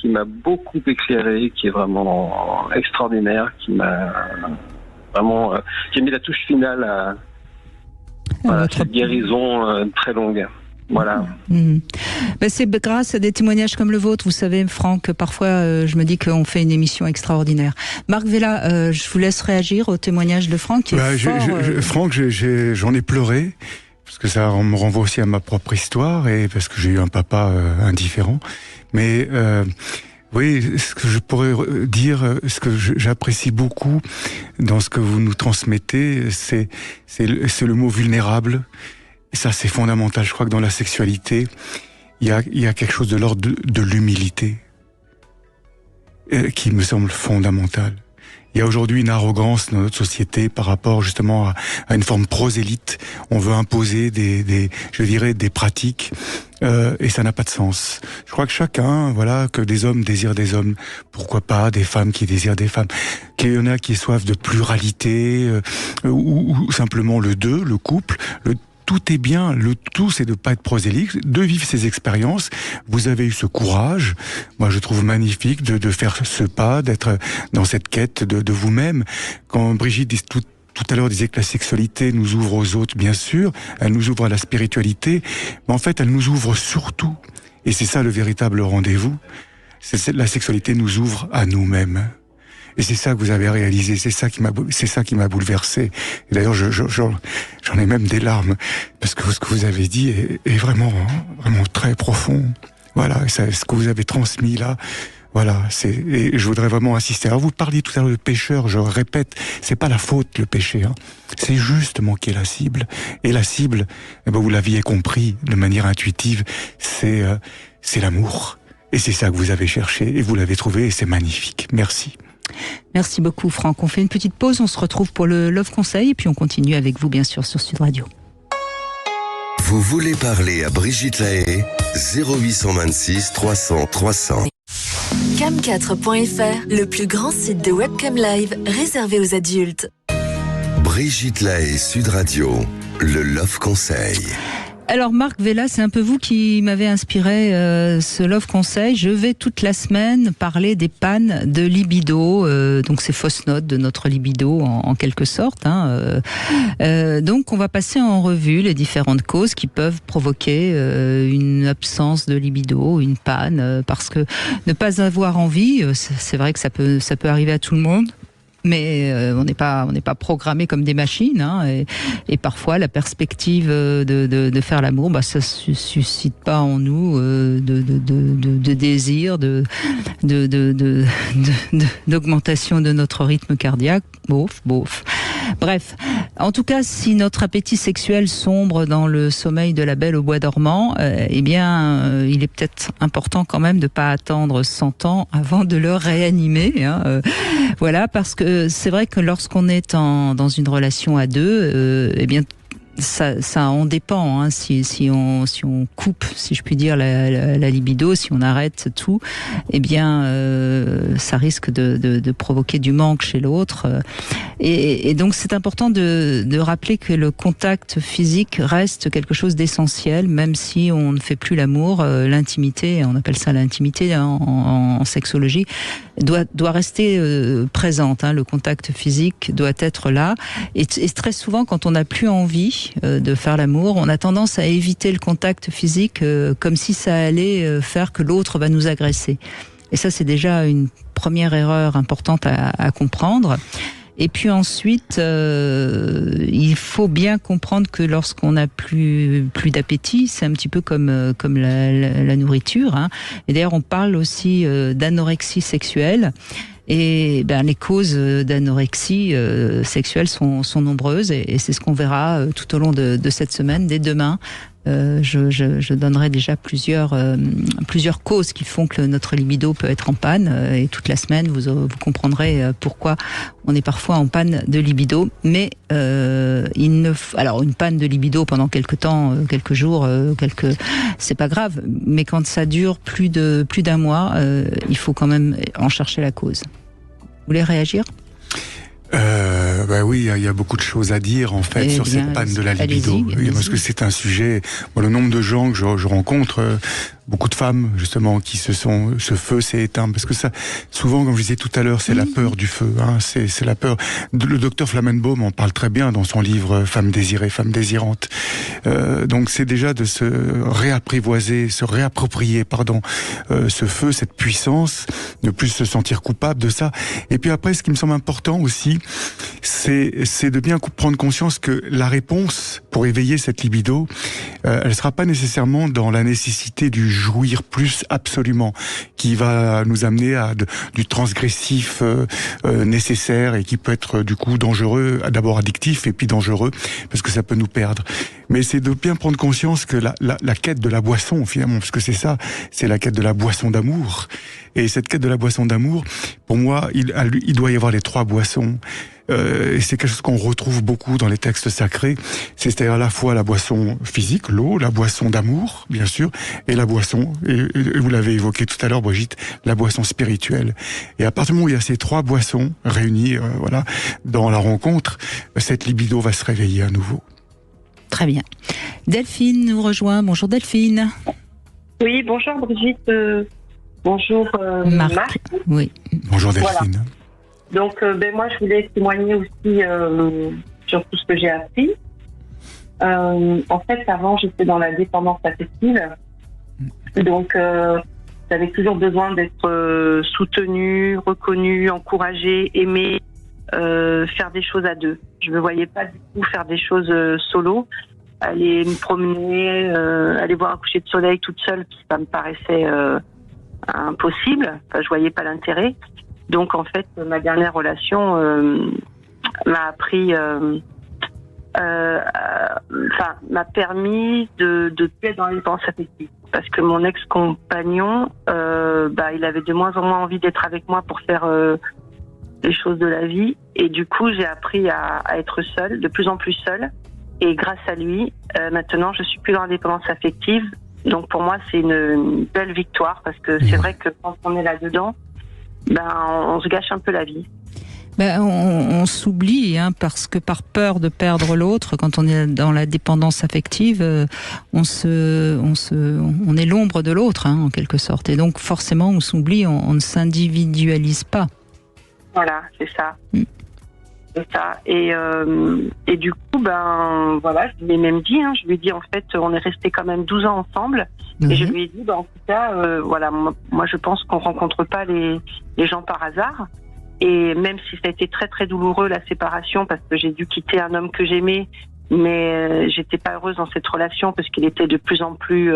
qui m'a beaucoup éclairé, qui est vraiment extraordinaire, qui m'a vraiment... qui a mis la touche finale à cette guérison très longue. Voilà. C'est grâce à des témoignages comme le vôtre, vous savez, Franck, parfois je me dis qu'on fait une émission extraordinaire. Marc Vella, je vous laisse réagir au témoignage de Franck. Franck, j'en ai pleuré, parce que ça me renvoie aussi à ma propre histoire, et parce que j'ai eu un papa indifférent. Mais oui, ce que je pourrais dire, ce que j'apprécie beaucoup dans ce que vous nous transmettez, c'est le mot vulnérable. Et ça, c'est fondamental. Je crois que dans la sexualité, il y a quelque chose de l'ordre de l'humilité qui me semble fondamental. Il y a aujourd'hui une arrogance dans notre société par rapport justement à une forme prosélyte. On veut imposer des pratiques, et ça n'a pas de sens. Je crois que chacun, que des hommes désirent des hommes, pourquoi pas des femmes qui désirent des femmes, qu'il y en a qui aient soif de pluralité, ou simplement le couple, tout est bien, le tout c'est de ne pas être prosélyte, de vivre ces expériences. Vous avez eu ce courage, moi je trouve magnifique de faire ce pas, d'être dans cette quête de vous-même. Quand Brigitte tout à l'heure disait que la sexualité nous ouvre aux autres, bien sûr, elle nous ouvre à la spiritualité, mais en fait elle nous ouvre surtout, et c'est ça le véritable rendez-vous, la sexualité nous ouvre à nous-mêmes. Et c'est ça que vous avez réalisé, c'est ça qui m'a bouleversé. Et d'ailleurs, j'en ai même des larmes, parce que ce que vous avez dit est vraiment très profond. Voilà, ce que vous avez transmis là, voilà, et je voudrais vraiment insister. Alors vous parliez tout à l'heure de pécheur, je répète, c'est pas la faute le péché, hein. C'est juste manquer la cible. Et la cible, vous l'aviez compris de manière intuitive, c'est l'amour. Et c'est ça que vous avez cherché, et vous l'avez trouvé, et c'est magnifique. Merci. Merci beaucoup Franck. On fait une petite pause, on se retrouve pour le Love Conseil et puis on continue avec vous bien sûr sur Sud Radio. Vous voulez parler à Brigitte Lahaie, 0826 300 300. Cam4.fr, le plus grand site de webcam live réservé aux adultes. Brigitte Lahaie, Sud Radio, le Love Conseil. Alors Marc Vella, c'est un peu vous qui m'avez inspiré ce Love Conseil. Je vais toute la semaine parler des pannes de libido, donc ces fausses notes de notre libido en quelque sorte. Donc on va passer en revue les différentes causes qui peuvent provoquer une absence de libido, une panne, parce que ne pas avoir envie, c'est vrai que ça peut arriver à tout le monde. Mais on n'est pas programmé comme des machines, et parfois la perspective de faire l'amour, ça suscite pas en nous de désir, d'augmentation de notre rythme cardiaque. Bof. Bref, en tout cas, si notre appétit sexuel sombre dans le sommeil de la belle au bois dormant, il est peut-être important quand même de pas attendre 100 ans avant de le réanimer. Voilà, parce que c'est vrai que lorsqu'on est dans une relation à deux, ça en dépend. Si on coupe, si je puis dire, la libido, si on arrête tout, ça risque de provoquer du manque chez l'autre. Et donc c'est important de rappeler que le contact physique reste quelque chose d'essentiel, même si on ne fait plus l'amour. L'intimité, on appelle ça l'intimité en sexologie, doit rester présente. Le contact physique doit être là. Et très souvent, quand on n'a plus envie de faire l'amour, on a tendance à éviter le contact physique comme si ça allait faire que l'autre va nous agresser. Et ça, c'est déjà une première erreur importante à comprendre. Et puis ensuite, il faut bien comprendre que lorsqu'on n'a plus d'appétit, c'est un petit peu comme la nourriture. Et d'ailleurs, on parle aussi d'anorexie sexuelle. Et les causes d'anorexie sexuelle sont nombreuses, et c'est ce qu'on verra tout au long de cette semaine. Dès demain, je donnerai déjà plusieurs causes qui font que notre libido peut être en panne, et toute la semaine vous comprendrez pourquoi on est parfois en panne de libido. Mais alors une panne de libido pendant quelques temps, quelques jours, c'est pas grave, mais quand ça dure plus d'un mois, il faut quand même en chercher la cause. Vous voulez réagir ? Oui, il y a beaucoup de choses à dire en fait sur cette panne de la libido. Parce que c'est un sujet. Le nombre de gens que je rencontre, beaucoup de femmes justement qui ce feu s'est éteint, parce que ça, souvent, comme je disais tout à l'heure, c'est la peur du feu. C'est la peur. Le docteur Flammenbaum en parle très bien dans son livre Femmes désirées, femmes désirantes. Donc c'est déjà de se réapprivoiser, se réapproprier, ce feu, cette puissance, ne plus se sentir coupable de ça. Et puis après, ce qui me semble important aussi, c'est de bien prendre conscience que la réponse pour éveiller cette libido, elle sera pas nécessairement dans la nécessité du jouir plus absolument, qui va nous amener à du transgressif nécessaire, et qui peut être du coup dangereux, d'abord addictif et puis dangereux parce que ça peut nous perdre. Mais c'est de bien prendre conscience que la quête de la boisson, finalement, parce que c'est ça, c'est la quête de la boisson d'amour. Et cette quête de la boisson d'amour, pour moi, il doit y avoir les 3 boissons. Et c'est quelque chose qu'on retrouve beaucoup dans les textes sacrés. C'est-à-dire à la fois la boisson physique, l'eau, la boisson d'amour, bien sûr, et la boisson, et vous l'avez évoqué tout à l'heure, Brigitte, la boisson spirituelle. Et à partir du moment où il y a ces 3 boissons réunies, dans la rencontre, cette libido va se réveiller à nouveau. Très bien. Delphine nous rejoint. Bonjour Delphine. Oui, bonjour Brigitte. Bonjour Marc. Oui. Bonjour Delphine. Voilà. Donc, moi, je voulais témoigner aussi sur tout ce que j'ai appris. En fait, avant, j'étais dans la dépendance affective. Donc, j'avais toujours besoin d'être soutenue, reconnue, encouragée, aimée, faire des choses à deux. Je ne me voyais pas du tout faire des choses solo. Aller me promener, aller voir un coucher de soleil toute seule, ça me paraissait impossible. Enfin, je ne voyais pas l'intérêt. Donc en fait, ma dernière relation m'a appris, m'a permis de plus être dans les dépendances affectives. Parce que mon ex-compagnon, il avait de moins en moins envie d'être avec moi pour faire les choses de la vie. Et du coup, j'ai appris à être seule, de plus en plus seule. Et grâce à lui, maintenant, je suis plus dans la dépendance affective. Donc pour moi, c'est une belle victoire parce que c'est vrai que quand on est là-dedans, on se gâche un peu la vie. On s'oublie, parce que par peur de perdre l'autre, quand on est dans la dépendance affective, on est l'ombre de l'autre, en quelque sorte. Et donc forcément, on s'oublie, on ne s'individualise pas. Voilà, c'est ça. C'est ça. Et du coup, voilà, je lui ai même dit, je lui ai dit, en fait, on est restés quand même 12 ans ensemble. Et je lui ai dit, en tout cas, voilà, moi, je pense qu'on rencontre pas les gens par hasard. Et même si ça a été très très douloureux la séparation, parce que j'ai dû quitter un homme que j'aimais, mais j'étais pas heureuse dans cette relation parce qu'il était de plus en plus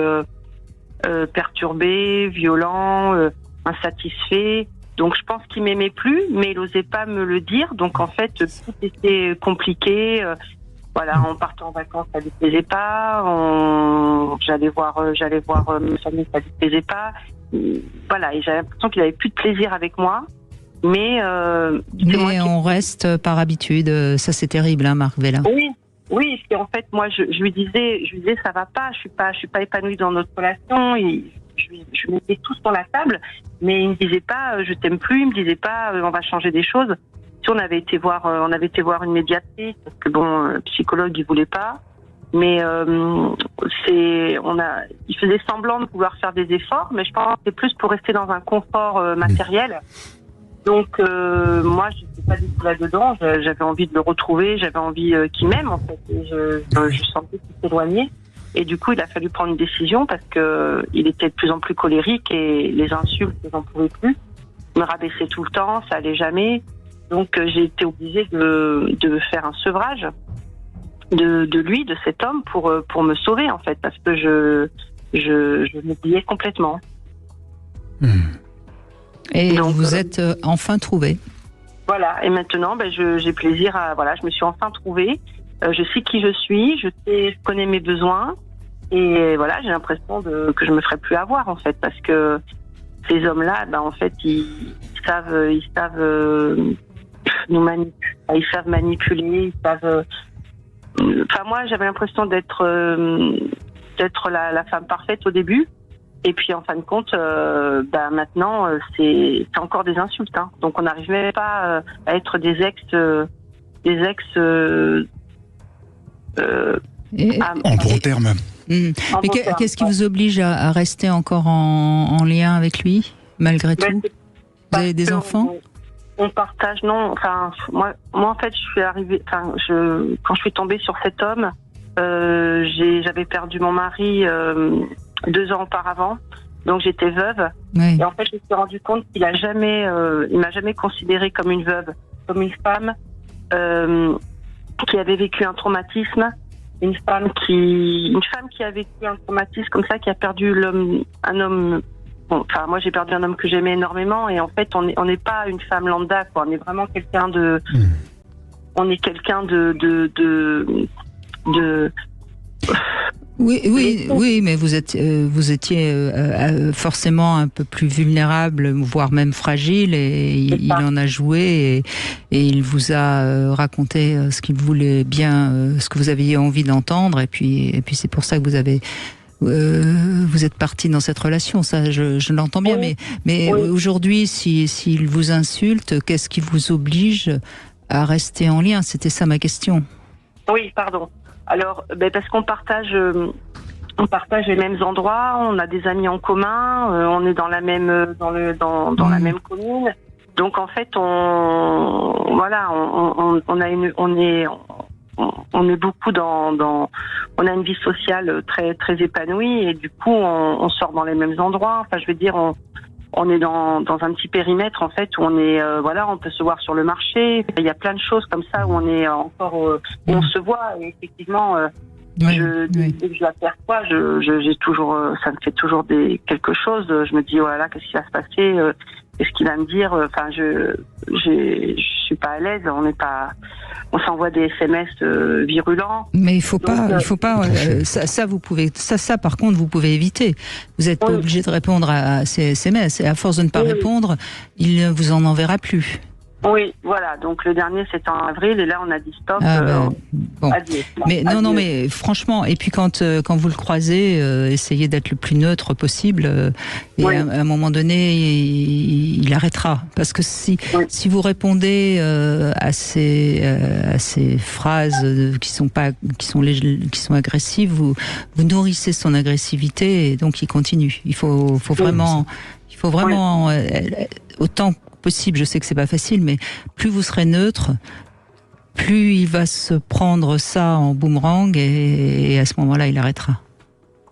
perturbé, violent, insatisfait. Donc je pense qu'il m'aimait plus, mais il osait pas me le dire. Donc en fait tout était compliqué. Voilà, on partait en vacances, ça lui plaisait pas. J'allais voir ma famille, ça lui plaisait pas. Voilà, et j'avais l'impression qu'il avait plus de plaisir avec moi. Mais on reste par habitude. Ça, c'est terrible, Marc-Vella. Oui, parce qu'en fait, moi, je lui disais, ça va pas. Je suis pas épanouie dans notre relation. Je mettais tout sur la table, mais il me disait pas, je t'aime plus. Il me disait pas, on va changer des choses. Si on avait été voir une médiatrice, parce que le psychologue, il voulait pas. Mais il faisait semblant de vouloir faire des efforts, mais je pense que c'est plus pour rester dans un confort matériel. Donc moi, je n'étais pas du tout là-dedans. J'avais envie de le retrouver, j'avais envie qu'il m'aime en fait. Et je sentais qu'il s'éloignait. Et du coup, il a fallu prendre une décision parce que il était de plus en plus colérique et les insultes, j'en pouvais plus. Il me rabaissait tout le temps, ça allait jamais. Donc j'ai été obligée de faire un sevrage de lui, de cet homme, pour me sauver en fait, parce que je m'oubliais complètement. Et donc, vous êtes enfin trouvée. Voilà, et maintenant j'ai plaisir à... Voilà, je me suis enfin trouvée, je sais qui je suis, je connais mes besoins, et voilà, j'ai l'impression que je me ferai plus avoir en fait, parce que ces hommes-là, en fait, ils savent nous manipuler, ils savent manipuler, ils savent... Enfin, moi, j'avais l'impression d'être la femme parfaite au début. Et puis, en fin de compte, maintenant, c'est encore des insultes. Donc, on n'arrive même pas à être des ex en bon terme. Mais qu'est-ce qui vous oblige à rester encore en lien avec lui, malgré tout? Vous avez des enfants? On partage, non. Enfin, moi, en fait, je suis arrivée. Enfin, quand je suis tombée sur cet homme, j'avais perdu mon mari 2 ans auparavant, donc j'étais veuve. Oui. Et en fait, je me suis rendu compte qu'il m'a jamais considérée comme une veuve, comme une femme qui avait vécu un traumatisme, une femme qui a vécu un traumatisme comme ça, qui a perdu un homme. Bon, enfin, moi, j'ai perdu un homme que j'aimais énormément, et en fait, on n'est pas une femme lambda, quoi. On est vraiment quelqu'un de. On est quelqu'un de. Oui, mais vous étiez forcément un peu plus vulnérable, voire même fragile, et il en a joué, et il vous a raconté ce qu'il voulait bien, ce que vous aviez envie d'entendre, et puis c'est pour ça que vous êtes parti dans cette relation. Ça, je l'entends bien, mais aujourd'hui, s'il vous insulte, qu'est-ce qui vous oblige à rester en lien? C'était ça ma question. Oui, pardon. Alors, parce qu'on partage les mêmes endroits, on a des amis en commun, on est dans la même la même commune. Donc en fait, on est beaucoup on a une vie sociale très très épanouie, et du coup on sort dans les mêmes endroits. Enfin, je veux dire, on est dans un petit périmètre en fait où on est on peut se voir sur le marché. Il y a plein de choses comme ça où on est encore où on se voit, et effectivement dès que je l'aperçois, j'ai toujours ça me fait toujours quelque chose. Je me dis voilà, qu'est-ce qui va se passer, qu'est-ce qu'il va me dire. Enfin, je suis pas à l'aise. On s'envoie des SMS virulents. Mais il faut pas. Ça vous pouvez. Ça par contre, vous pouvez éviter. Vous êtes pas obligé de répondre à ces SMS. Et à force de ne pas répondre, il ne vous en enverra plus. Oui, voilà. Donc le dernier c'était en avril et là on a dit stop. Bon. Adieu. Mais non, mais franchement, et puis quand vous le croisez, essayez d'être le plus neutre possible. Et à un moment donné, il arrêtera. Parce que si vous répondez à ces phrases qui sont agressives, vous nourrissez son agressivité et donc il continue. Il faut vraiment autant possible, je sais que c'est pas facile, mais plus vous serez neutre, plus il va se prendre ça en boomerang et à ce moment-là, il arrêtera.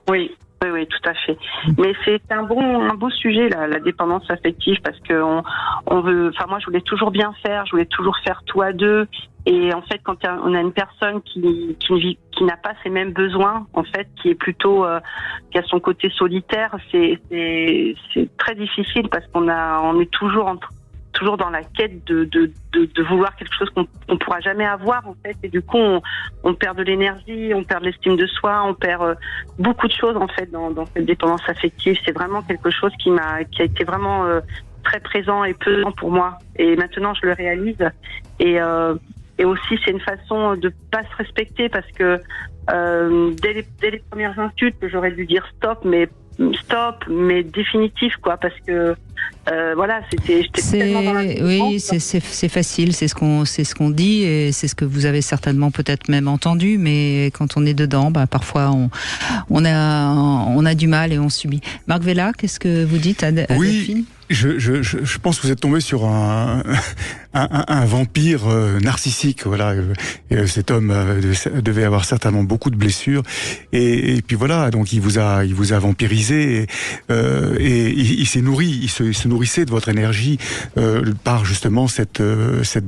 Oui, tout à fait. Mais c'est un beau sujet, la dépendance affective, parce que on veut. Enfin, moi, je voulais toujours bien faire, je voulais toujours faire tout à deux. Et en fait, quand on a une personne qui n'a pas ces mêmes besoins, en fait, qui est plutôt qui a son côté solitaire, c'est très difficile parce qu'on est toujours dans la quête de vouloir quelque chose qu'on pourra jamais avoir, en fait, et du coup on perd de l'énergie, on perd de l'estime de soi, on perd beaucoup de choses, en fait, dans cette dépendance affective. C'est vraiment quelque chose qui a été vraiment très présent et pesant pour moi, et maintenant je le réalise, et aussi c'est une façon de pas se respecter, parce que dès les premières insultes, j'aurais dû dire stop, mais définitif, quoi, parce que voilà, j'étais tellement dans la oui, c'est facile, c'est ce qu'on dit, et c'est ce que vous avez certainement peut-être même entendu, mais quand on est dedans, parfois on a du mal et on subit. Marc Vella, qu'est-ce que vous dites à Delphine ? Je pense que vous êtes tombé sur un vampire narcissique, voilà. Et cet homme devait avoir certainement beaucoup de blessures, et puis voilà, donc il vous a vampirisé, et il s'est nourri, il se nourrissait de votre énergie par justement cette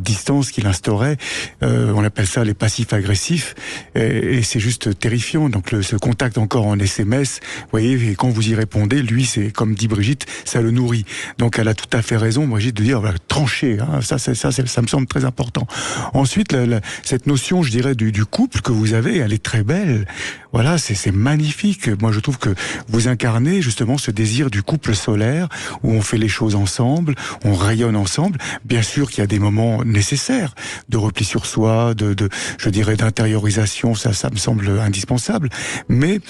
distance qu'il instaurait. On appelle ça les passifs agressifs, et c'est juste terrifiant. Donc ce contact encore en SMS, vous voyez, et quand vous y répondez, lui, c'est comme dit Brigitte, ça le nourrit. Donc elle a tout à fait raison, Brigitte, de dire voilà, trancher, hein, ça me semble très important. Ensuite, cette notion, je dirais, du couple que vous avez, elle est très belle. Voilà, c'est magnifique. Moi, je trouve que vous incarnez justement ce désir du couple solaire où on fait les choses ensemble, on rayonne ensemble. Bien sûr qu'il y a des moments nécessaires de repli sur soi, je dirais, d'intériorisation. Ça me semble indispensable. Mais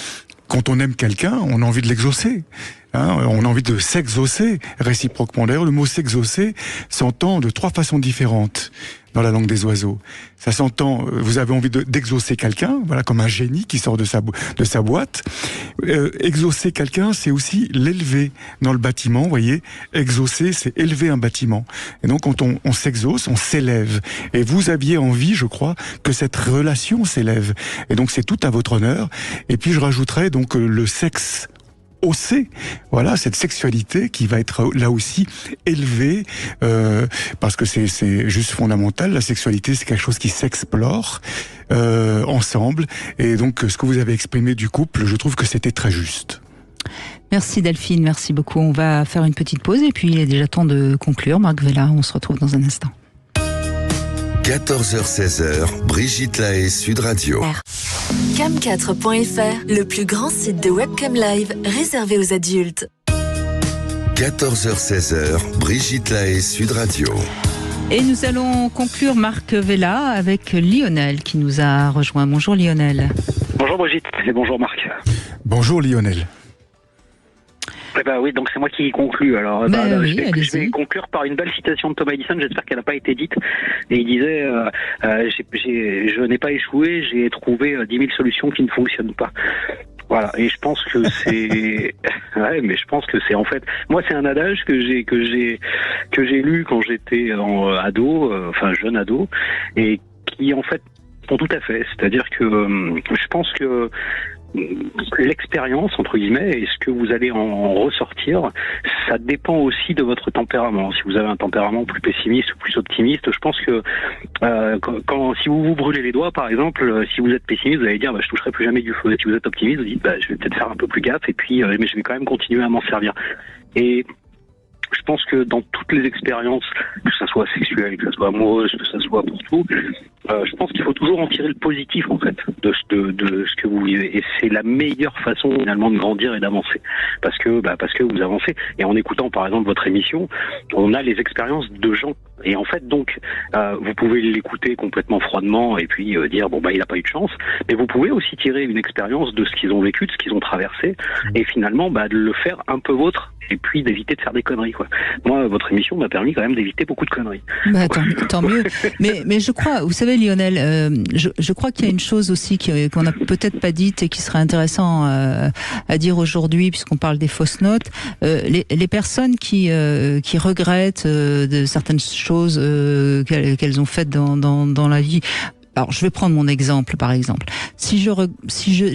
quand on aime quelqu'un, on a envie de l'exaucer. On a envie de s'exaucer réciproquement. D'ailleurs, le mot s'exaucer s'entend de 3 façons différentes dans la langue des oiseaux. Ça s'entend, vous avez envie d'exaucer quelqu'un, voilà, comme un génie qui sort de sa boîte. Exaucer quelqu'un, c'est aussi l'élever dans le bâtiment, vous voyez. Exaucer, c'est élever un bâtiment. Et donc, quand on s'exauce, on s'élève. Et vous aviez envie, je crois, que cette relation s'élève. Et donc, c'est tout à votre honneur. Et puis, je rajouterais donc le sexe haussé, voilà, cette sexualité qui va être là aussi élevée, parce que c'est juste fondamental. La sexualité, c'est quelque chose qui s'explore ensemble, et donc ce que vous avez exprimé du couple, je trouve que c'était très juste. Merci Delphine, merci beaucoup. On va faire une petite pause et puis il est déjà temps de conclure. Marc Vella, on se retrouve dans un instant. 14h-16h, Brigitte Lahaie, Sud Radio. Cam4.fr, le plus grand site de webcam live réservé aux adultes. 14h-16h, Brigitte Lahaie, Sud Radio. Et nous allons conclure, Marc Vella, avec Lionel qui nous a rejoint. Bonjour Lionel. Bonjour Brigitte et bonjour Marc. Bonjour Lionel. Oui, donc c'est moi qui conclue. Alors, je vais conclure par une belle citation de Thomas Edison. J'espère qu'elle n'a pas été dite. Et il disait je n'ai pas échoué, j'ai trouvé 10 000 solutions qui ne fonctionnent pas. Voilà. Et je pense que c'est mais je pense que c'est en fait, moi c'est un adage que j'ai lu quand j'étais jeune ado, et qui en fait font tout à fait. C'est-à-dire que je pense que l'expérience, entre guillemets, et ce que vous allez en ressortir, ça dépend aussi de votre tempérament. Si vous avez un tempérament plus pessimiste ou plus optimiste, je pense que si vous vous brûlez les doigts, par exemple, si vous êtes pessimiste, vous allez dire je toucherai plus jamais du feu. Si vous êtes optimiste, vous dites je vais peut-être faire un peu plus gaffe, et puis mais je vais quand même continuer à m'en servir. Et je pense que dans toutes les expériences, que ça soit sexuelle, que ça soit amoureuse, que ça soit pour tout, je pense qu'il faut toujours en tirer le positif en fait de ce que vous vivez, et c'est la meilleure façon finalement de grandir et d'avancer, parce que vous avancez, et en écoutant par exemple votre émission, on a les expériences de gens, et en fait donc vous pouvez l'écouter complètement froidement et puis dire il a pas eu de chance, mais vous pouvez aussi tirer une expérience de ce qu'ils ont vécu, de ce qu'ils ont traversé, et finalement de le faire un peu vôtre, et puis d'éviter de faire des conneries quoi. Moi, votre émission m'a permis quand même d'éviter beaucoup de conneries. Tant mieux. Mais je crois, vous savez Lionel, je crois qu'il y a une chose aussi qu'on n'a peut-être pas dite et qui serait intéressant à dire aujourd'hui, puisqu'on parle des fausses notes. Les personnes qui regrettent de certaines choses qu'elles ont faites dans la vie. Alors, je vais prendre mon exemple, par exemple. Si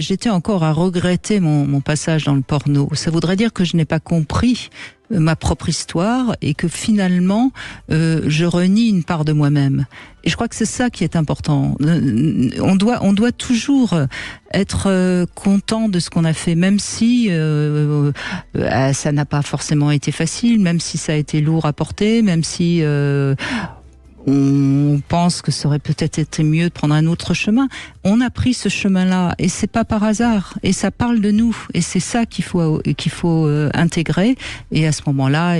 j'étais encore à regretter mon passage dans le porno, ça voudrait dire que je n'ai pas compris ma propre histoire et que finalement, je renie une part de moi-même. Et je crois que c'est ça qui est important. On doit toujours être content de ce qu'on a fait, même si ça n'a pas forcément été facile, même si ça a été lourd à porter, même si on pense que ça aurait peut-être été mieux de prendre un autre chemin. On a pris ce chemin-là et c'est pas par hasard, et ça parle de nous, et c'est ça qu'il faut intégrer, et à ce moment-là,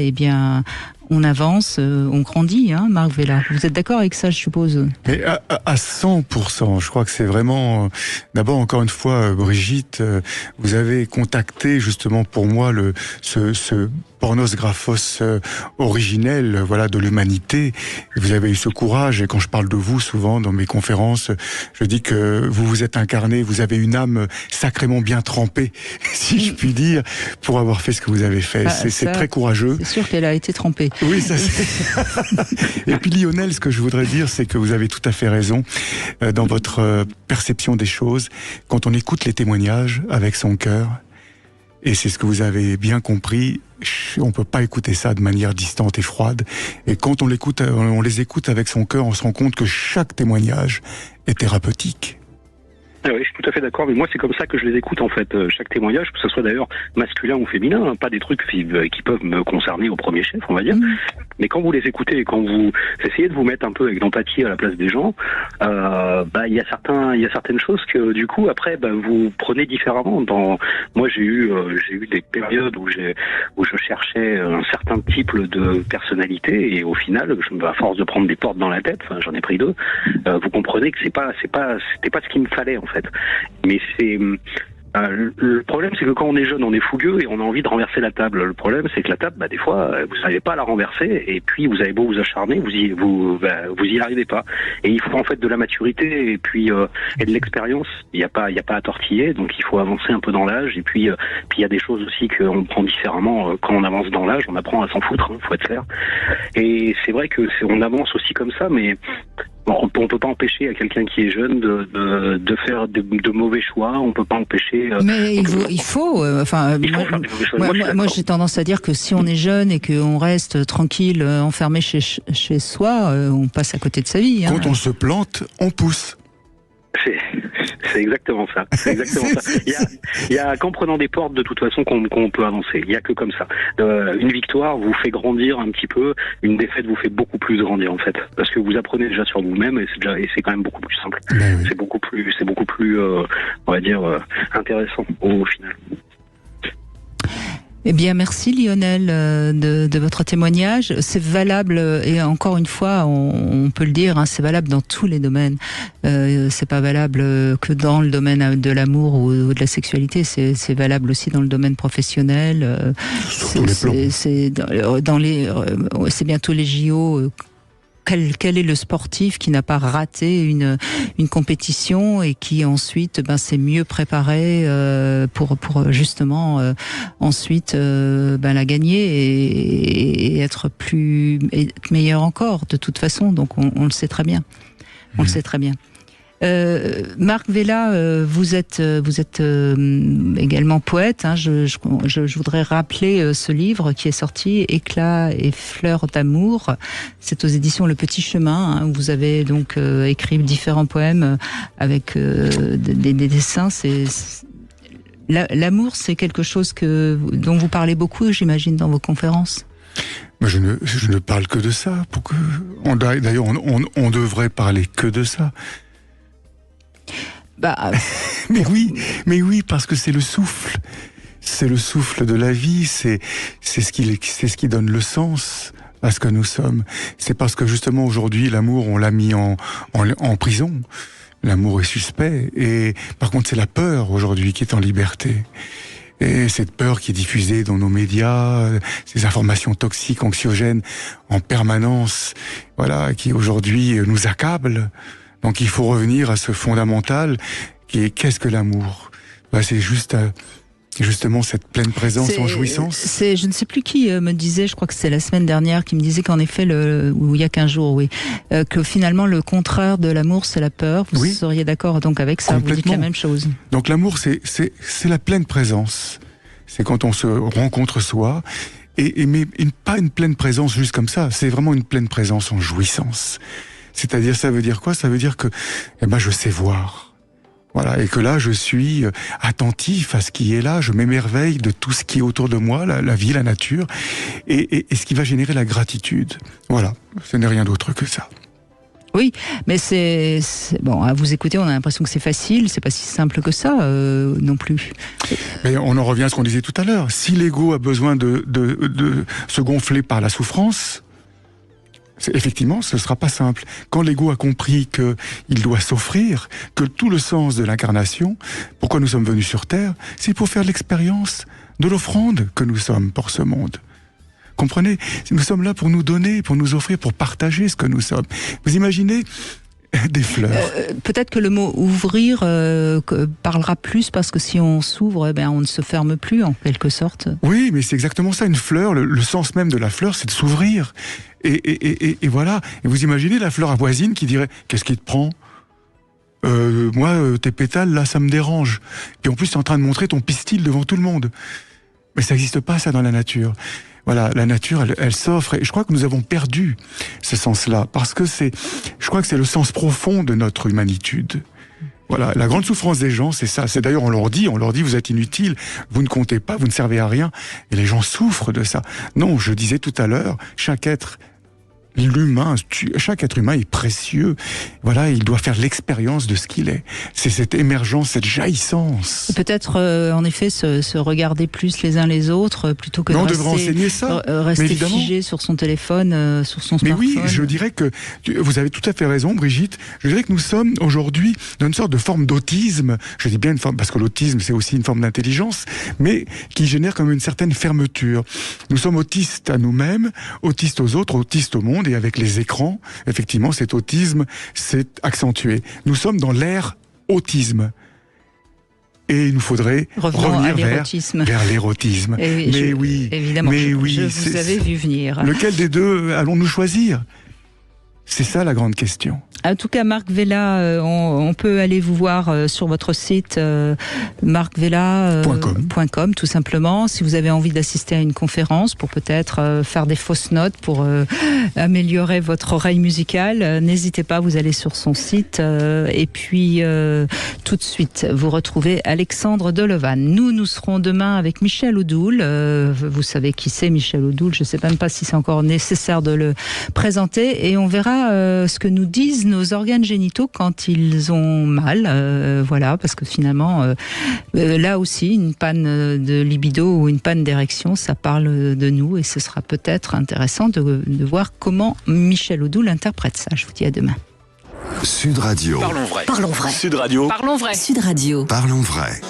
on avance, on grandit, Marc Vella. Vous êtes d'accord avec ça, je suppose? Mais à 100%, je crois que c'est vraiment... D'abord, encore une fois, Brigitte, vous avez contacté justement pour moi ce pornos graphos originel, de l'humanité. Vous avez eu ce courage, et quand je parle de vous, souvent, dans mes conférences, je dis que vous vous êtes incarné, vous avez une âme sacrément bien trempée, si je puis dire, pour avoir fait ce que vous avez fait. C'est très courageux. C'est sûr qu'elle a été trempée. Oui, ça c'est... Et puis Lionel, ce que je voudrais dire, c'est que vous avez tout à fait raison dans votre perception des choses. Quand on écoute les témoignages avec son cœur, et c'est ce que vous avez bien compris, on peut pas écouter ça de manière distante et froide. Et quand on les écoute avec son cœur, on se rend compte que chaque témoignage est thérapeutique. Ah oui, je suis tout à fait d'accord, mais moi c'est comme ça que je les écoute en fait, chaque témoignage, que ce soit d'ailleurs masculin ou féminin, pas des trucs qui peuvent me concerner au premier chef, on va dire, mais quand vous les écoutez et quand vous essayez de vous mettre un peu avec d'empathie à la place des gens, il y a certaines choses que du coup après vous prenez différemment. Moi j'ai eu des périodes où je cherchais un certain type de personnalité, et au final, à force de prendre des portes dans la tête, j'en ai pris 2, vous comprenez que c'était pas ce qu'il me fallait en fait. Mais c'est le problème, c'est que quand on est jeune, on est fougueux et on a envie de renverser la table. Le problème, c'est que la table, des fois, vous savez pas la renverser, et puis vous avez beau vous acharner, vous y arrivez pas. Et il faut en fait de la maturité et puis et de l'expérience. Il y a pas à tortiller, donc il faut avancer un peu dans l'âge. Et puis il y a des choses aussi qu'on prend différemment quand on avance dans l'âge. On apprend à s'en foutre, faut être clair. Et c'est vrai que on avance aussi comme ça, mais on peut pas empêcher à quelqu'un qui est jeune de faire de mauvais choix. On peut pas empêcher. Mais il faut faire des mauvais choix. Moi, j'ai tendance à dire que si on est jeune et qu'on reste tranquille, enfermé chez soi, on passe à côté de sa vie. Quand on se plante, on pousse. C'est exactement ça. Il y a qu'en prenant des portes de toute façon qu'on peut avancer. Il y a que comme ça. Une victoire vous fait grandir un petit peu. Une défaite vous fait beaucoup plus grandir en fait, parce que vous apprenez déjà sur vous-même, et c'est quand même beaucoup plus simple. Oui. C'est beaucoup plus on va dire intéressant au final. Eh bien, merci Lionel de votre témoignage. C'est valable, et encore une fois, on peut le dire, c'est valable dans tous les domaines. C'est pas valable que dans le domaine de l'amour ou de la sexualité. C'est valable aussi dans le domaine professionnel. C'est bientôt les JO. Quel est le sportif qui n'a pas raté une compétition et qui ensuite s'est mieux préparé pour justement ensuite la gagner et être meilleur encore de toute façon. Donc on le sait très bien. On le sait très bien. Marc Vella, vous êtes également poète. Je voudrais rappeler ce livre qui est sorti, Éclats et fleurs d'amour. C'est aux éditions Le Petit Chemin. Vous avez donc écrit différents poèmes avec des dessins. L'amour, c'est quelque chose dont vous parlez beaucoup, j'imagine, dans vos conférences. Mais je ne parle que de ça. D'ailleurs, on devrait parler que de ça. mais oui, parce que c'est le souffle. C'est le souffle de la vie. C'est ce qui donne le sens à ce que nous sommes. C'est parce que justement aujourd'hui, l'amour, on l'a mis en prison. L'amour est suspect. Et par contre, c'est la peur aujourd'hui qui est en liberté. Et cette peur qui est diffusée dans nos médias, ces informations toxiques, anxiogènes en permanence, voilà, qui aujourd'hui nous accablent. Donc il faut revenir à ce fondamental qui est qu'est-ce que l'amour ? C'est justement cette pleine présence en jouissance. Je ne sais plus qui me disait, je crois que c'est la semaine dernière, qui me disait qu'en effet, ou il y a 15 jours, que finalement le contraire de l'amour, c'est la peur. Vous seriez d'accord donc avec ça? Vous dites la même chose. Donc l'amour, c'est la pleine présence. C'est quand on se rencontre soi, mais pas une pleine présence juste comme ça. C'est vraiment une pleine présence en jouissance. C'est-à-dire, ça veut dire quoi? Ça veut dire que, je sais voir. Voilà, et que là, je suis attentif à ce qui est là, je m'émerveille de tout ce qui est autour de moi, la vie, la nature, et ce qui va générer la gratitude. Voilà, ce n'est rien d'autre que ça. Oui, mais c'est bon, à vous écouter, on a l'impression que c'est facile, c'est pas si simple que ça non plus. Mais on en revient à ce qu'on disait tout à l'heure. Si l'ego a besoin de se gonfler par la souffrance, effectivement, ce ne sera pas simple. Quand l'ego a compris qu'il doit s'offrir, que tout le sens de l'incarnation, pourquoi nous sommes venus sur Terre, c'est pour faire l'expérience de l'offrande que nous sommes pour ce monde. Comprenez ? Nous sommes là pour nous donner, pour nous offrir, pour partager ce que nous sommes. Vous imaginez des fleurs. Peut-être que le mot ouvrir parlera plus parce que si on s'ouvre, on ne se ferme plus en quelque sorte. Oui, mais c'est exactement ça. Une fleur, le sens même de la fleur, c'est de s'ouvrir. Et voilà. Et vous imaginez la fleur voisine qui dirait « Qu'est-ce qui te prend ? Moi, tes pétales, là, ça me dérange. » Puis en plus, tu es en train de montrer ton pistil devant tout le monde. Mais ça n'existe pas, ça, dans la nature. Voilà, la nature, elle s'offre. Et je crois que nous avons perdu ce sens-là. Parce que je crois que c'est le sens profond de notre humanitude. Voilà, la grande souffrance des gens, c'est ça. C'est d'ailleurs, on leur dit, vous êtes inutiles, vous ne comptez pas, vous ne servez à rien. Et les gens souffrent de ça. Non, je disais tout à l'heure, chaque être humain est précieux. Voilà, il doit faire l'expérience de ce qu'il est. C'est cette émergence, cette jaillissance. Peut-être, en effet, se regarder plus les uns les autres, plutôt que de rester figé sur son téléphone, sur son smartphone. Mais oui, je dirais que vous avez tout à fait raison, Brigitte. Je dirais que nous sommes aujourd'hui dans une sorte de forme d'autisme. Je dis bien une forme, parce que l'autisme, c'est aussi une forme d'intelligence, mais qui génère comme une certaine fermeture. Nous sommes autistes à nous-mêmes, autistes aux autres, autistes au monde. Et avec les écrans, effectivement, cet autisme s'est accentué. Nous sommes dans l'ère autisme. Et il nous faudrait revenir vers l'érotisme. Évidemment, je vous avais vu venir. Lequel des deux allons-nous choisir ? C'est ça la grande question. En tout cas, Marc Vella, on peut aller vous voir sur votre site marcvella.com tout simplement. Si vous avez envie d'assister à une conférence pour peut-être faire des fausses notes pour améliorer votre oreille musicale, n'hésitez pas, vous allez sur son site et puis tout de suite vous retrouvez Alexandre Delevan. Nous serons demain avec Michel Odoul. Vous savez qui c'est Michel Odoul, je ne sais même pas si c'est encore nécessaire de le présenter et on verra ce que nous disent nos organes génitaux quand ils ont mal, voilà, parce que finalement, là aussi, une panne de libido ou une panne d'érection, ça parle de nous et ce sera peut-être intéressant de voir comment Michel Odoul interprète ça. Je vous dis à demain. Sud Radio. Parlons vrai. Parlons vrai. Sud Radio. Parlons vrai. Sud Radio. Parlons vrai.